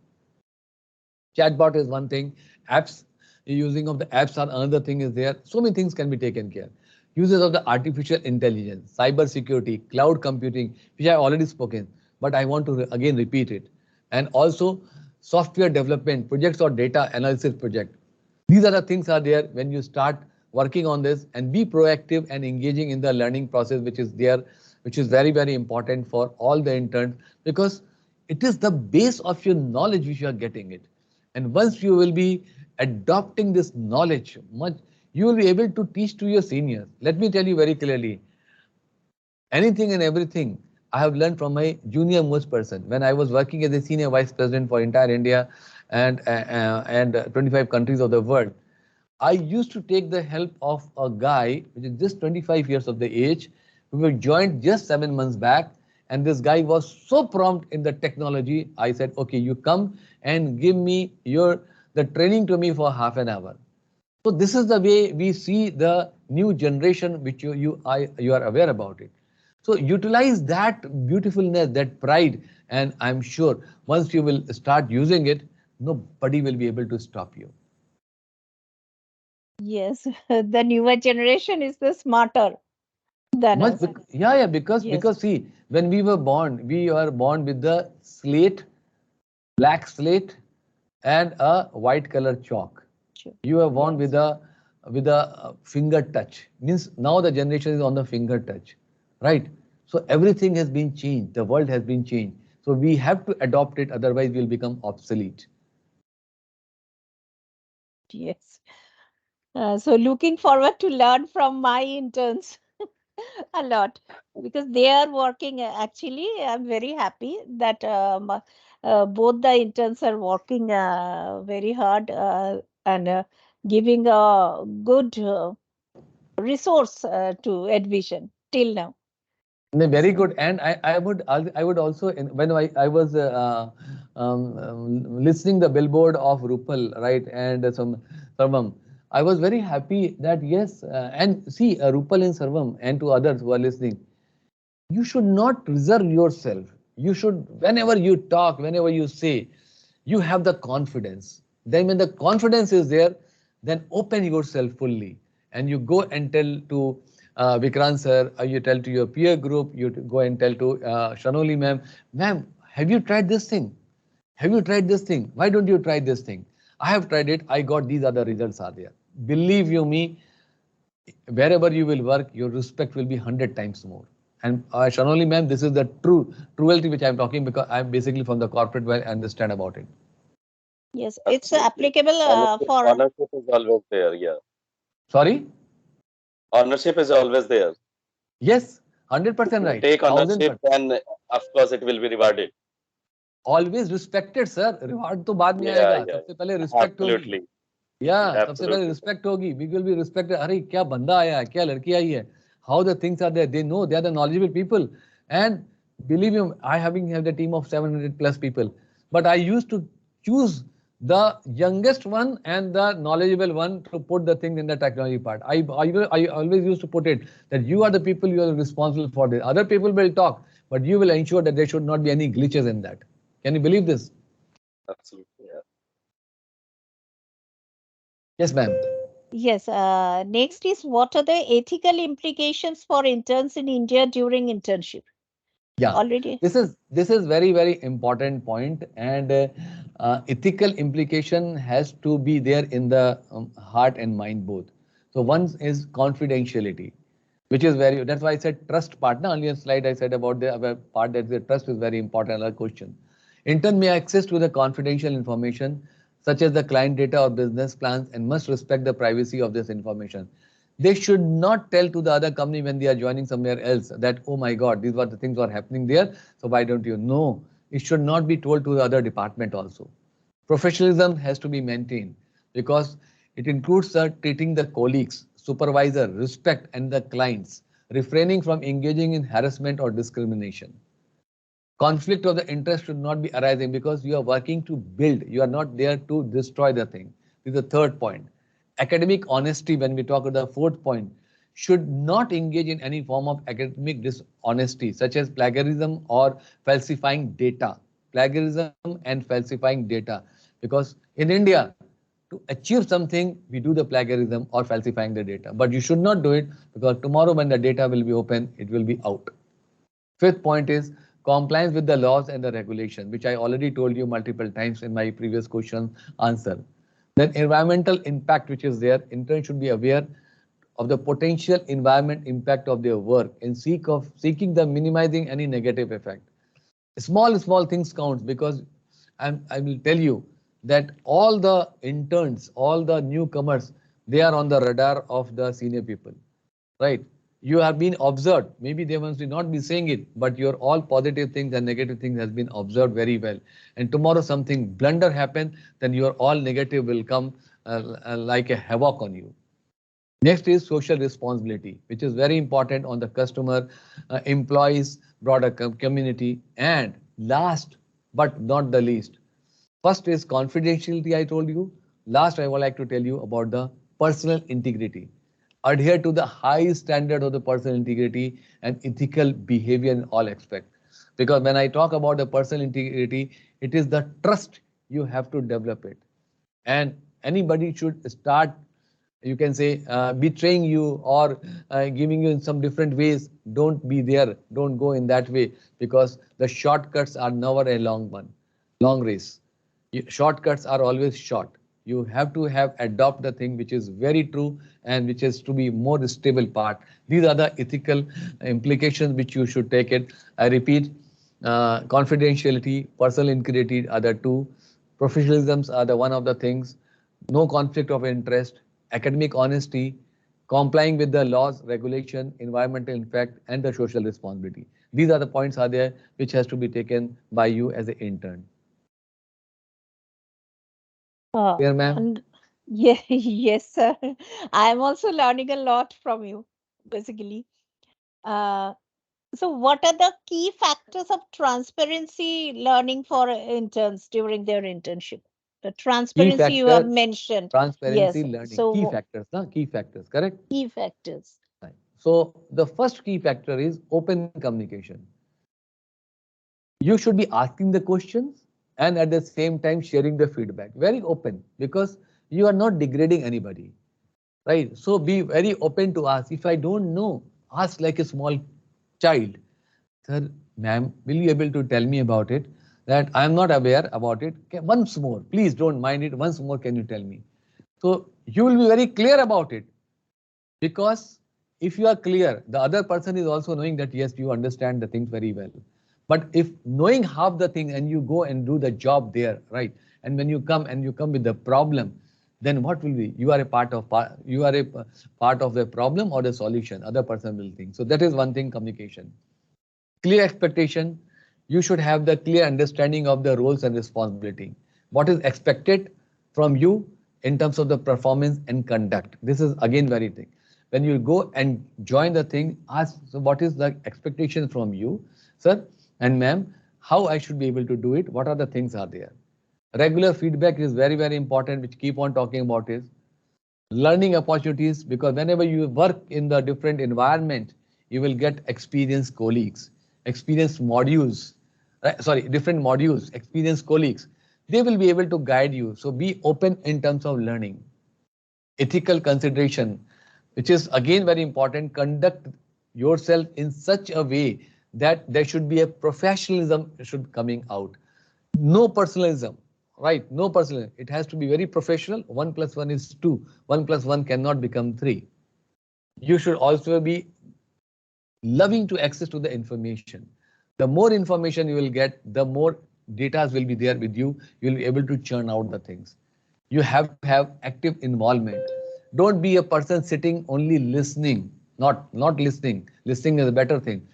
Chatbot is one thing. Apps, using of the apps are another thing is there. So many things can be taken care. Uses of the artificial intelligence, cyber security, cloud computing, which I already spoken, but I want to again repeat it. And also software development projects or data analysis project. These are the things are there when you start working on this, and be proactive and engaging in the learning process, which is there, which is very, very important for all the interns, because it is the base of your knowledge which you are getting it. And once you will be adopting this knowledge, you will be able to teach to your seniors. Let me tell you very clearly, anything and everything I have learned from my junior most person. When I was working as a senior vice president for entire India and 25 countries of the world, I used to take the help of a guy which is just 25 years of the age, who was joined just 7 months back. And this guy was so prompt in the technology. I said, okay, you come and give me the training to me for half an hour. So this is the way we see the new generation, which you are aware about it. So utilize that beautifulness, that pride, and I'm sure once you will start using it, nobody will be able to stop you. Yes, the newer generation is the smarter than Much, us. yeah, because Yes, see, when we were born with the slate, black slate, and a white color chalk. sure. You are born Yes. with a finger touch. Means now the generation is on the finger touch, right? So everything has been changed. The world has been changed. So we have to adopt it, otherwise we'll become obsolete. Yes. So looking forward to learn from my interns a lot, because they are working. Actually, I'm very happy that both the interns are working very hard and giving a good resource to Advision till now. Very So good. And I would also, when I was listening the billboard of Rupal, right, and some Sarvam, I was very happy that yes, and see Rupal and Sarvam and to others who are listening, you should not reserve yourself. You should, whenever you talk, whenever you say, you have the confidence. Then when the confidence is there, then open yourself fully and you go and tell to Vikrant sir, you tell to your peer group, you go and tell to Shanoli ma'am, have you tried this thing? Have you tried this thing? Why don't you try this thing? I have tried it. I got these other results are there. Believe you me, wherever you will work, your respect will be 100 times more. And Shanoli ma'am, this is the truality which I'm talking, because I'm basically from the corporate where I understand about it. yes, it's Absolutely. applicable for Ownership is always there. Yeah. Sorry? Ownership is always there. Yes, If 100% you right. take ownership, 1000%. then of course it will be rewarded. Always respected, sir. Reward तो बाद में Yeah, आएगा. yeah. सबसे पहले respect होगी. Absolutely. Yeah, सबसे पहले Absolutely. respect होगी. We will be respected. अरे क्या बंदा आया है, क्या लड़की आई है. How the things are there. They know they are the knowledgeable people. And believe me, I have the team of 700 plus people. But I used to choose the youngest one and the knowledgeable one to put the thing in the technology part. I always used to put it that you are the people, you are responsible for this. Other people will talk, but you will ensure that there should not be any glitches in that. Can you believe this? Absolutely. Yeah. Yes, ma'am. Yes. Next is, what are the ethical implications for interns in India during internship? Yeah, Already. this is very important point, and ethical implication has to be there in the heart and mind both. So one is confidentiality, which is very. That's why I said trust partner. Only a slide I said about the other part, that the trust is very important. Another question. Intern may access to the confidential information such as the client data or business plans and must respect the privacy of this information. They should not tell to the other company when they are joining somewhere else that, oh my God, these were the things are happening there. So why don't you know? It should not be told to the other department also. Professionalism has to be maintained because it includes treating the colleagues, supervisor, respect, and the clients, refraining from engaging in harassment or discrimination. Conflict of the interest should not be arising because you are working to build, you are not there to destroy the thing. This is the third point. Academic honesty, when we talk about the fourth point, should not engage in any form of academic dishonesty such as plagiarism or falsifying data. Plagiarism and falsifying data, because in India, to achieve something, we do the plagiarism or falsifying the data, but you should not do it because tomorrow when the data will be open, it will be out. Fifth point is compliance with the laws and the regulation, which I already told you multiple times in my previous question answer. Then environmental impact, which is there, interns should be aware of the potential environment impact of their work and seeking the minimizing any negative effect. Small things counts because I will tell you that all the interns, all the newcomers, they are on the radar of the senior people, right? You have been observed. Maybe they must not be saying it, but your all positive things and negative things has been observed very well. And tomorrow something blunder happen, then your all negative will come like a havoc on you. Next is social responsibility, which is very important on the customer, employees, broader community. And last but not the least, first is confidentiality, I told you. Last, I would like to tell you about the personal integrity. Adhere to the high standard of the personal integrity and ethical behavior in all aspects. Because when I talk about the personal integrity, it is the trust you have to develop it. And anybody should start, you can say, betraying you or giving you in some different ways. Don't be there. Don't go in that way because the shortcuts are never a long race. Shortcuts are always short. You have to have adopt the thing which is very true and which is to be more stable part. These are the ethical implications which you should take it. I repeat, confidentiality, personal integrity are the two. Professionalisms are the one of the things. No conflict of interest, academic honesty, complying with the laws, regulation, environmental impact, and the social responsibility. These are the points are there which has to be taken by you as an intern. Clear, ma'am? And yeah, yes, sir. I am also learning a lot from you, basically. Uh, so, what are the key factors of transparency learning for interns during their internship? The Key transparency you have factor, mentioned. transparency, Yes. learning. Key So, factors, na? Key factors, correct? key factors. Right. So the first key factor is open communication. You should be asking the questions and at the same time sharing the feedback. Very open because you are not degrading anybody, right? So be very open to ask. If I don't know, ask like a small child. Sir, ma'am, will you able to tell me about it? That I am not aware about it. Once more, please don't mind it. Once more, can you tell me? So you will be very clear about it. Because if you are clear, the other person is also knowing that yes, you understand the things very well. But if knowing half the thing and you go and do the job there, right? And when you come with the problem, then what will be? You are a part of the problem or the solution. Other person will think. So that is one thing, communication. Clear expectation. You should have the clear understanding of the roles and responsibility. What is expected from you in terms of the performance and conduct. This is again very thing. When you go and join the thing, ask, so what is the expectation from you, sir and ma'am, how I should be able to do it, what are the things are there. Regular feedback is very important, which keep on talking about is learning opportunities, because whenever you work in the different environment, you will get experienced colleagues, experienced modules, right? Sorry, different modules, experienced colleagues, they will be able to guide you. So be open in terms of learning. Ethical consideration, which is again very important. Conduct yourself in such a way that there should be a professionalism should coming out. No personalism, right? No personalism. It has to be very professional. 1 + 1 is 2. 1 + 1 cannot become 3. You should also be loving to access to the information. The more information you will get, the more data will be there with you. You will be able to churn out the things. You have to have active involvement. Don't be a person sitting only listening, not listening. Listening is a better thing.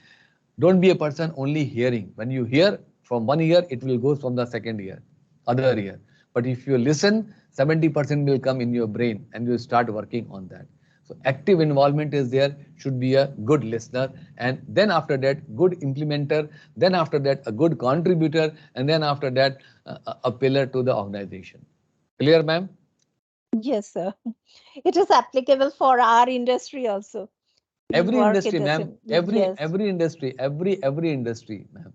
Don't be a person only hearing. When you hear from one ear, it will go from the second ear, other ear. But if you listen, 70% will come in your brain and you start working on that. So active involvement is there, should be a good listener, and then after that, good implementer, then after that, a good contributor, and then after that, a pillar to the organization. Clear, ma'am? Yes, sir. It is applicable for our industry also. We Every work in industry, the ma'am. same. Yes. Every industry, every industry, ma'am.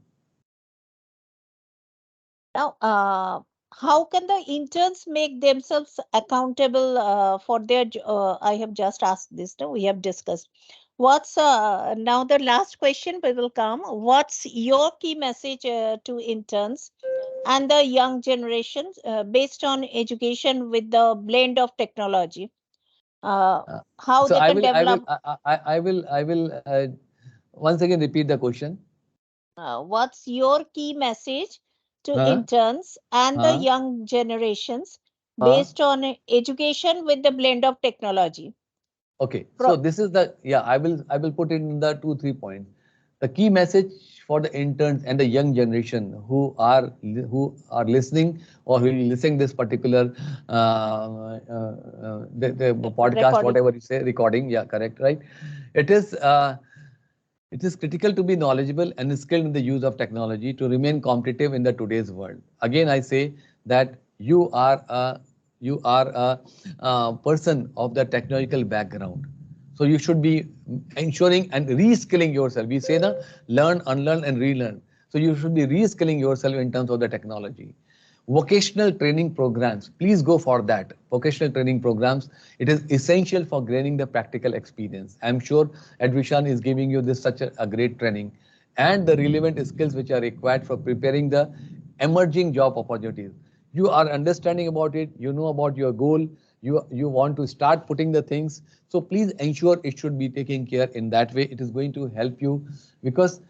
Now, how can the interns make themselves accountable for their? I have just asked this. No, we have discussed. What's now the last question we will come. What's your key message to interns and the young generations based on education with the blend of technology? How So they can develop? I will once again repeat the question. What's your key message to Huh? interns and the Huh? young generations Huh? based on education with the blend of technology? Okay, so Pro- this is the, yeah, I will put it in the 2 3 points. The key message for the interns and the young generation who are listening or who will listen this particular the podcast, recording. whatever you say, recording, yeah, correct, right? It is it is critical to be knowledgeable and skilled in the use of technology to remain competitive in the today's world. Again, I say that you are a person of the technological background. So you should be ensuring and reskilling yourself. We say the learn, unlearn, and relearn. So you should be reskilling yourself in terms of the technology. Vocational training programs, please go for that. Vocational training programs, it is essential for gaining the practical experience. I'm sure EDVISHAN is giving you this such a great training and the relevant skills which are required for preparing the emerging job opportunities. You are understanding about it, you know about your goal, you want to start putting the things. So please ensure it should be taken care in that way. It is going to help you because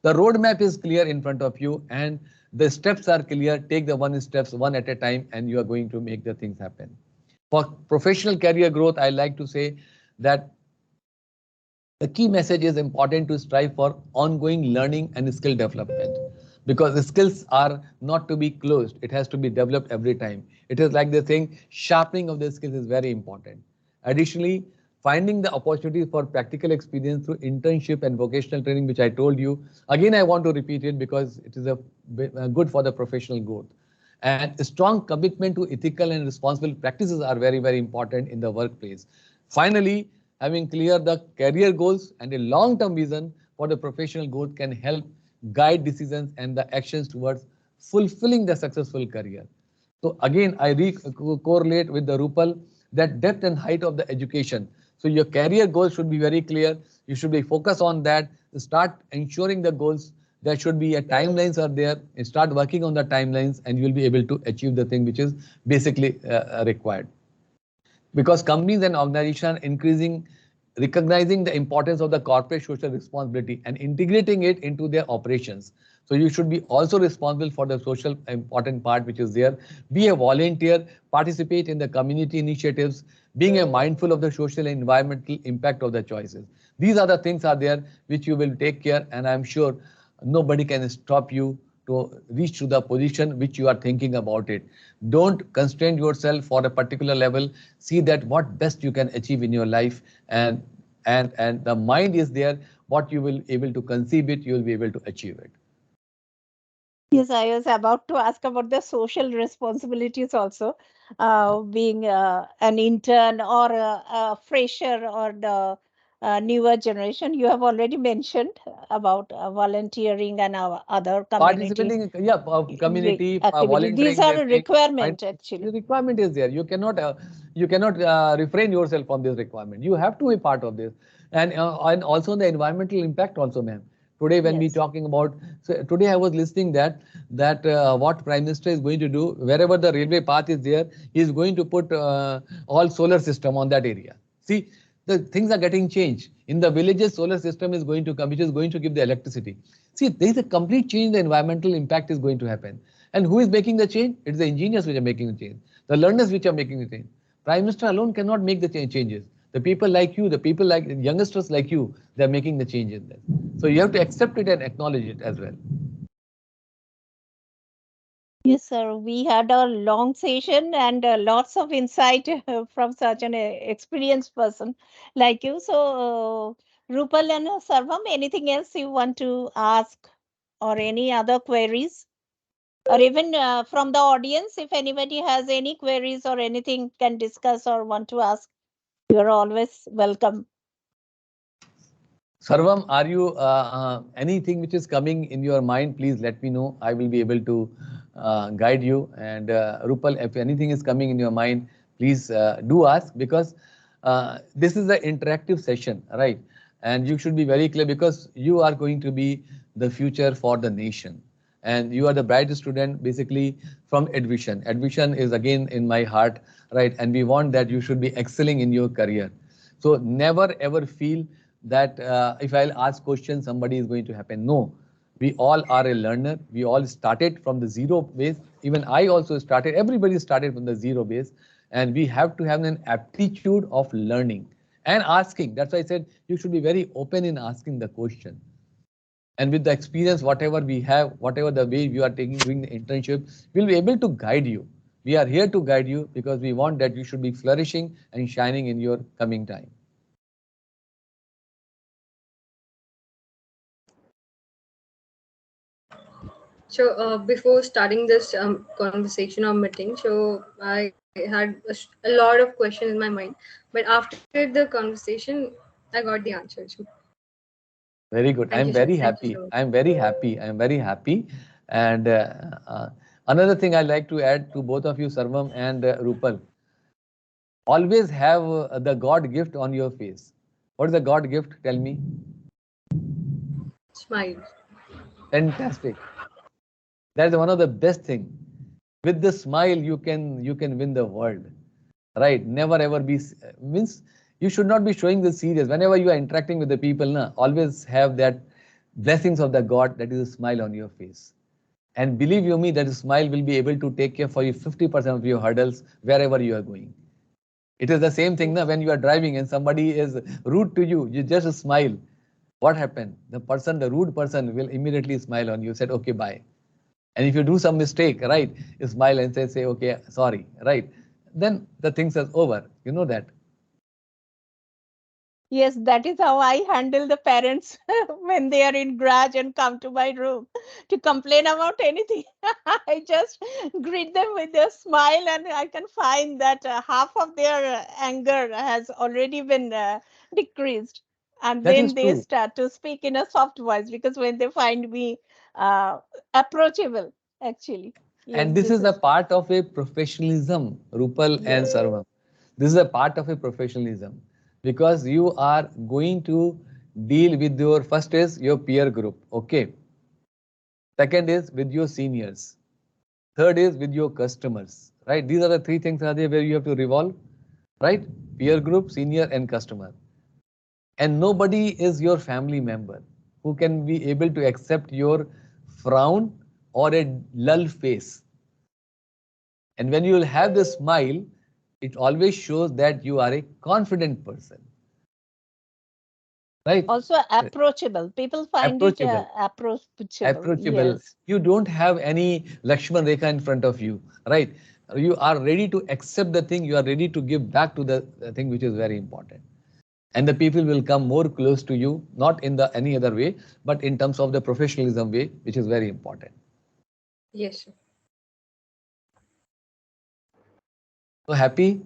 the roadmap is clear in front of you and the steps are clear. Take the steps one at a time and you are going to make the things happen. For professional career growth, I like to say that the key message is important to strive for ongoing learning and skill development because the skills are not to be closed. It has to be developed every time. It is like the thing, sharpening of the skills is very important. Additionally, finding the opportunities for practical experience through internship and vocational training, which I told you. Again, I want to repeat it because it is good for the professional growth. And a strong commitment to ethical and responsible practices are very, very important in the workplace. Finally, having clear the career goals and a long-term vision for the professional growth can help guide decisions and the actions towards fulfilling the successful career. So again, I correlate with the Rupal that depth and height of the education. So your career goals should be very clear. You should be focused on that. Start ensuring the goals. There should be a timelines are there. Start working on the timelines, and you will be able to achieve the thing which is basically required because companies and organizations are increasing recognizing the importance of the corporate social responsibility and integrating it into their operations. So you should be also responsible for the social important part which is there. Be a volunteer, participate in the community initiatives, being a mindful of the social and environmental impact of the choices. These are the things are there which you will take care, and I'm sure nobody can stop you to reach to the position which you are thinking about it. Don't constrain yourself for a particular level. See that what best you can achieve in your life, and the mind is there. What you will able to conceive it, you will be able to achieve it. Yes, I was about to ask about the social responsibilities also, being an intern or a fresher or the newer generation. You have already mentioned about volunteering and our other community Participating, yeah, community activity. These volunteering, are a thing. requirement The actually. requirement is there. You cannot refrain yourself from this requirement. You have to be part of this, and also the environmental impact also, ma'am. Today, when we Yes. talking about, so today I was listening that what Prime Minister is going to do, wherever the railway path is there, he is going to put all solar system on that area. See, the things are getting changed. In the villages, solar system is going to come, which is going to give the electricity. See, there is a complete change. The environmental impact is going to happen. And who is making the change? It's the engineers which are making the change, the learners which are making the change. Prime Minister alone cannot make the changes. The people like you, the people like youngsters like you, they're making the change in that. So you have to accept it and acknowledge it as well. Yes, sir. We had a long session and lots of insight from such an experienced person like you. So, Rupal and Sarvam, anything else you want to ask or any other queries? Or even from the audience, if anybody has any queries or anything can discuss or want to ask, you're always welcome. Sarvam, are you anything which is coming in your mind? Please let me know. I will be able to guide you. And Rupal, if anything is coming in your mind, please do ask, because this is an interactive session, right? And you should be very clear, because you are going to be the future for the nation. And you are the bright student basically from EDVISHAN. EDVISHAN is again in my heart, right? And we want that you should be excelling in your career. So never ever feel that if I'll ask questions, somebody is going to happen. No, we all are a learner. We all started from the zero base. Even I also started, everybody started from the zero base. And we have to have an aptitude of learning and asking. That's why I said you should be very open in asking the question. And with the experience, whatever we have, whatever the way you are taking, doing the internship, we'll be able to guide you. We are here to guide you because we want that you should be flourishing and shining in your coming time. So before starting this conversation or meeting, so I had a lot of questions in my mind. But after the conversation, I got the answer. So Very good. thank you, I'm sir. very Thank you so happy. much. I'm very happy. I'm very happy. And another thing I like to add to both of you, Sarvam and Rupal, always have the God gift on your face. What is the God gift? Tell me. Smile. Fantastic. That's one of the best thing. With the smile, you can win the world, right? Never ever be means you should not be showing the serious. Whenever you are interacting with the people, na, always have that blessings of the God, that is a smile on your face. And believe you me, that smile will be able to take care for you 50% of your hurdles wherever you are going. It is the same thing na, when you are driving and somebody is rude to you, you just smile. What happened? The rude person will immediately smile on you, said, okay, bye. And if you do some mistake, right, you smile and say, okay, sorry, right? Then the things are over. You know that. Yes, that is how I handle the parents when they are in garage and come to my room to complain about anything. I just greet them with a smile, and I can find that half of their anger has already been decreased. And That is then they true. start to speak in a soft voice because when they find me uh, approachable, actually. Yes, And this this is a is. part of a professionalism, Rupal and Yes. Sarvam. This is a part of a professionalism, because you are going to deal with your, first is your peer group, okay? Second is with your seniors. Third is with your customers, right? These are the three things are there where you have to revolve, right? Peer group, senior, and customer. And nobody is your family member who can be able to accept your frown or a lull face. And when you will have the smile, it always shows that you are a confident person, right? Also approachable. People find it Approachable. approachable. Approachable. Yes. You don't have any Lakshman Rekha in front of you, right? You are ready to accept the thing. You are ready to give back to the thing, which is very important. And the people will come more close to you, not in the any other way, but in terms of the professionalism way, which is very important. Yes, sir. So happy,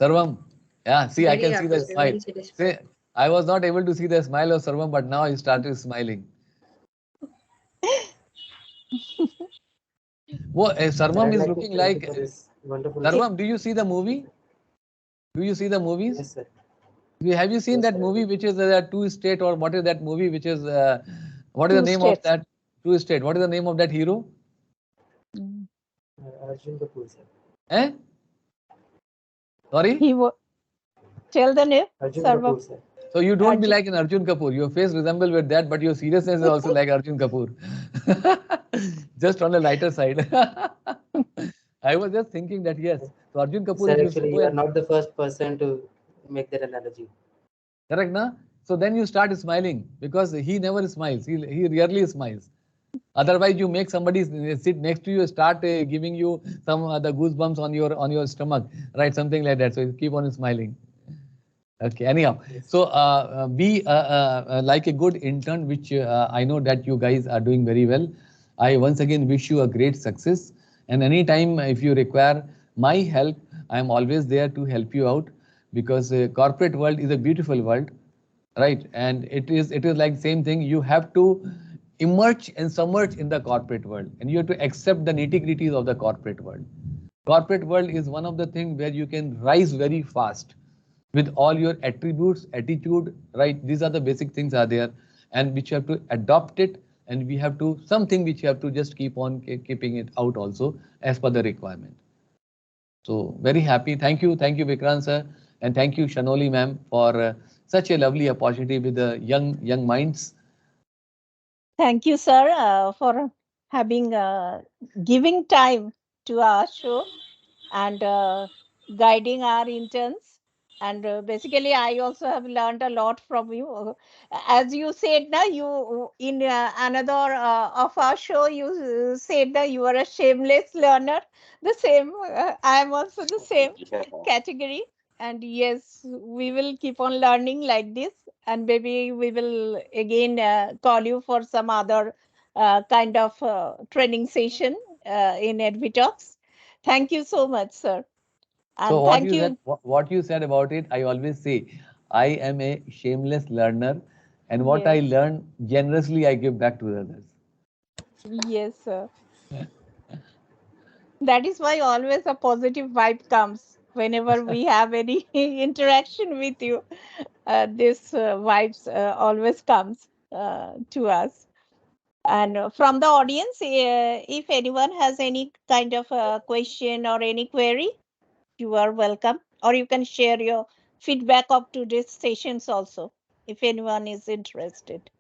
Sarvam. Yeah, see, I Very can see happy, the sir. smile. Very satisfied. See, I was not able to see the smile of Sarvam, but now he started smiling. Well, Sir, Sarvam I'd is like to looking thank you like. for this wonderful. Sarvam, do you see the movie? Do you see the movies? Yes, sir. Have you seen Yes, that sir. I movie do. which is Two State, or what is that movie which is what is the Two name of states. that Two State? What is the name of that hero? Mm. Arjun Kapoor, sir. Eh? Sorry? He wa- Tell the name, Arjun Sarvam. Kapoor, sir. So you don't be Arjun. like an Arjun Kapoor. Your face resemble with that, but your seriousness is also like Arjun Kapoor. Just on the lighter side. I was just thinking that yes. So Arjun Kapoor, Sir, if you actually, go you are and not the first person to make that analogy. correct, na? So then you start smiling because he never smiles. He rarely smiles. Otherwise, you make somebody sit next to you, start giving you some the goosebumps on your stomach, right? Something like that. So you keep on smiling. Okay. Anyhow, Yes. so be like a good intern, which I know that you guys are doing very well. I once again wish you a great success. And anytime if you require my help, I am always there to help you out because corporate world is a beautiful world, right? And it is like same thing. You have to emerge and submerge in the corporate world, and you have to accept the nitty gritties of the corporate world. Corporate world is one of the things where you can rise very fast with all your attributes, attitude, right? These are the basic things are there, and which you have to adopt it, and we have to something which you have to just keep on keeping it out also as per the requirement. So very happy. Thank you, Vikrant sir, and thank you, Shanoli ma'am, for such a lovely opportunity with the young minds. Thank you, sir, for having giving time to our show and guiding our interns. And basically, I also have learned a lot from you. As you said, now you in another of our show, you said that you are a shameless learner. The same, I am also the same Yeah. category. And yes, we will keep on learning like this, and maybe we will again call you for some other kind of training session in EDVITALKS. Thank you so much, sir. So And thank you. what you said about it, I always say, I am a shameless learner, and what I Yes, learn generously I give back to others. yes, sir. That is why always a positive vibe comes whenever we have any interaction with you. This vibes always comes to us. And from the audience, if anyone has any kind of question or any query, you are welcome. Or you can share your feedback of today's sessions also, if anyone is interested.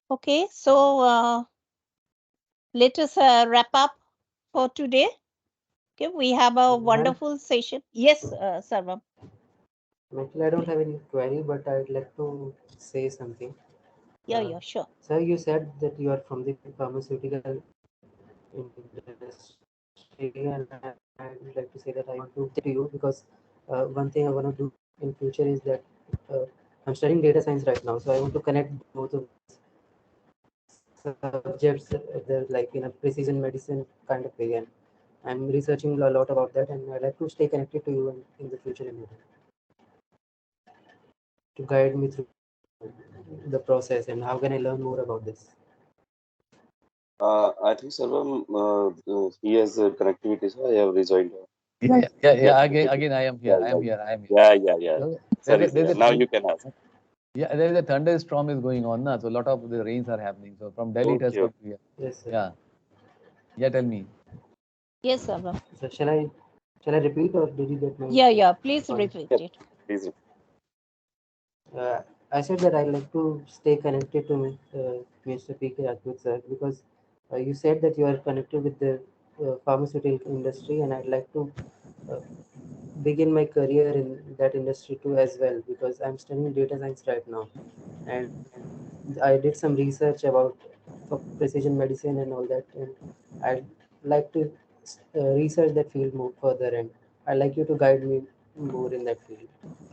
Okay, so let us wrap up for today. Okay, we have a Ma'am, wonderful session. Yes, Sarvam. actually, I don't have any query, but I'd like to say something. Yeah, Uh, yeah, sure. Sir, you said that you are from the pharmaceutical industry, and I'd like to say that I want to to you because one thing I want to do in future is that uh, I'm studying data science right now, so I want to connect both of these subjects, like in a precision medicine kind of way, and I'm researching a lot about that, and I'd like to stay connected to you in the future in to guide me through the process and how can I learn more about this. I think Sarvam, he has connectivity, so I have rejoined. Yeah, Yeah. Again, connectivity. I am here. Yeah, I yeah, am here. I am here. yeah. So Sorry, there's sir. a Now thunder. you can ask. Yeah, there is a thunderstorm is going on now. So a lot of the rains are happening. So from Delhi it has Okay, come okay. to here. Yes, sir. Yeah. Yeah. Tell me. Yes, Sarvam. So shall I repeat or did you get my Yeah, yeah. Please point? repeat Yeah, it. please. Uh, I said that I like to stay connected to Mr. PK Advait sir because you said that you are connected with the pharmaceutical industry, and I'd like to uh, begin my career in that industry too as well because I'm studying data science right now, and I did some research about for precision medicine and all that, and I'd like to research that field more further, and I'd like you to guide me more in that field.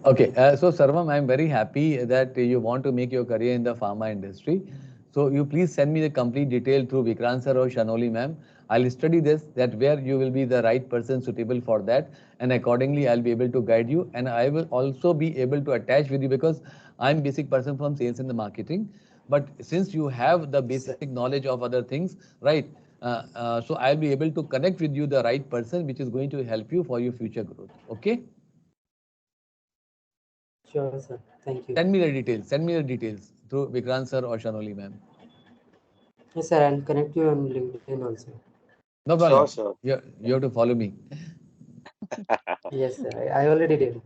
Okay, so Sarvam, I'm very happy that you want to make your career in the pharma industry. So you please send me the complete detail through Vikrant sir or Shanoli ma'am. I'll study this, that where you will be the right person suitable for that, and accordingly I'll be able to guide you, and I will also be able to attach with you because I'm basic person from sales and the marketing. But since you have the basic knowledge of other things, right? So I'll be able to connect with you the right person, which is going to help you for your future growth. Okay? Sure, sir. Thank you. Send me the details. Send me the details through Vikrant sir or Shanoli ma'am. Yes, sir. I'll connect you on LinkedIn also. No Sure, problem. sure. You have to follow me. Yes, sir. I already did.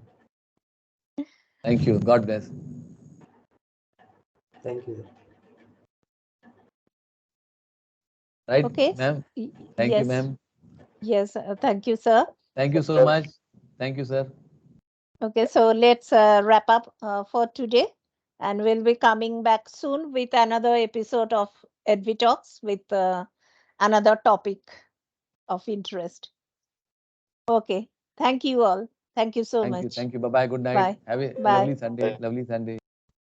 Thank you. God bless. Thank you, sir. Right, Okay. ma'am? Thank you, Yes. ma'am. Yes. Thank you, sir. Thank you so much. Thank you, sir. Okay, so let's wrap up for today, and we'll be coming back soon with another episode of Edvi Talks with another topic of interest. Okay, thank you all. Thank you so Thank you. much. Thank you. Bye bye. Good night. Bye. Have a Bye. lovely Sunday. Lovely Sunday.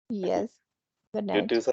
Yes. Good You too, night. sir.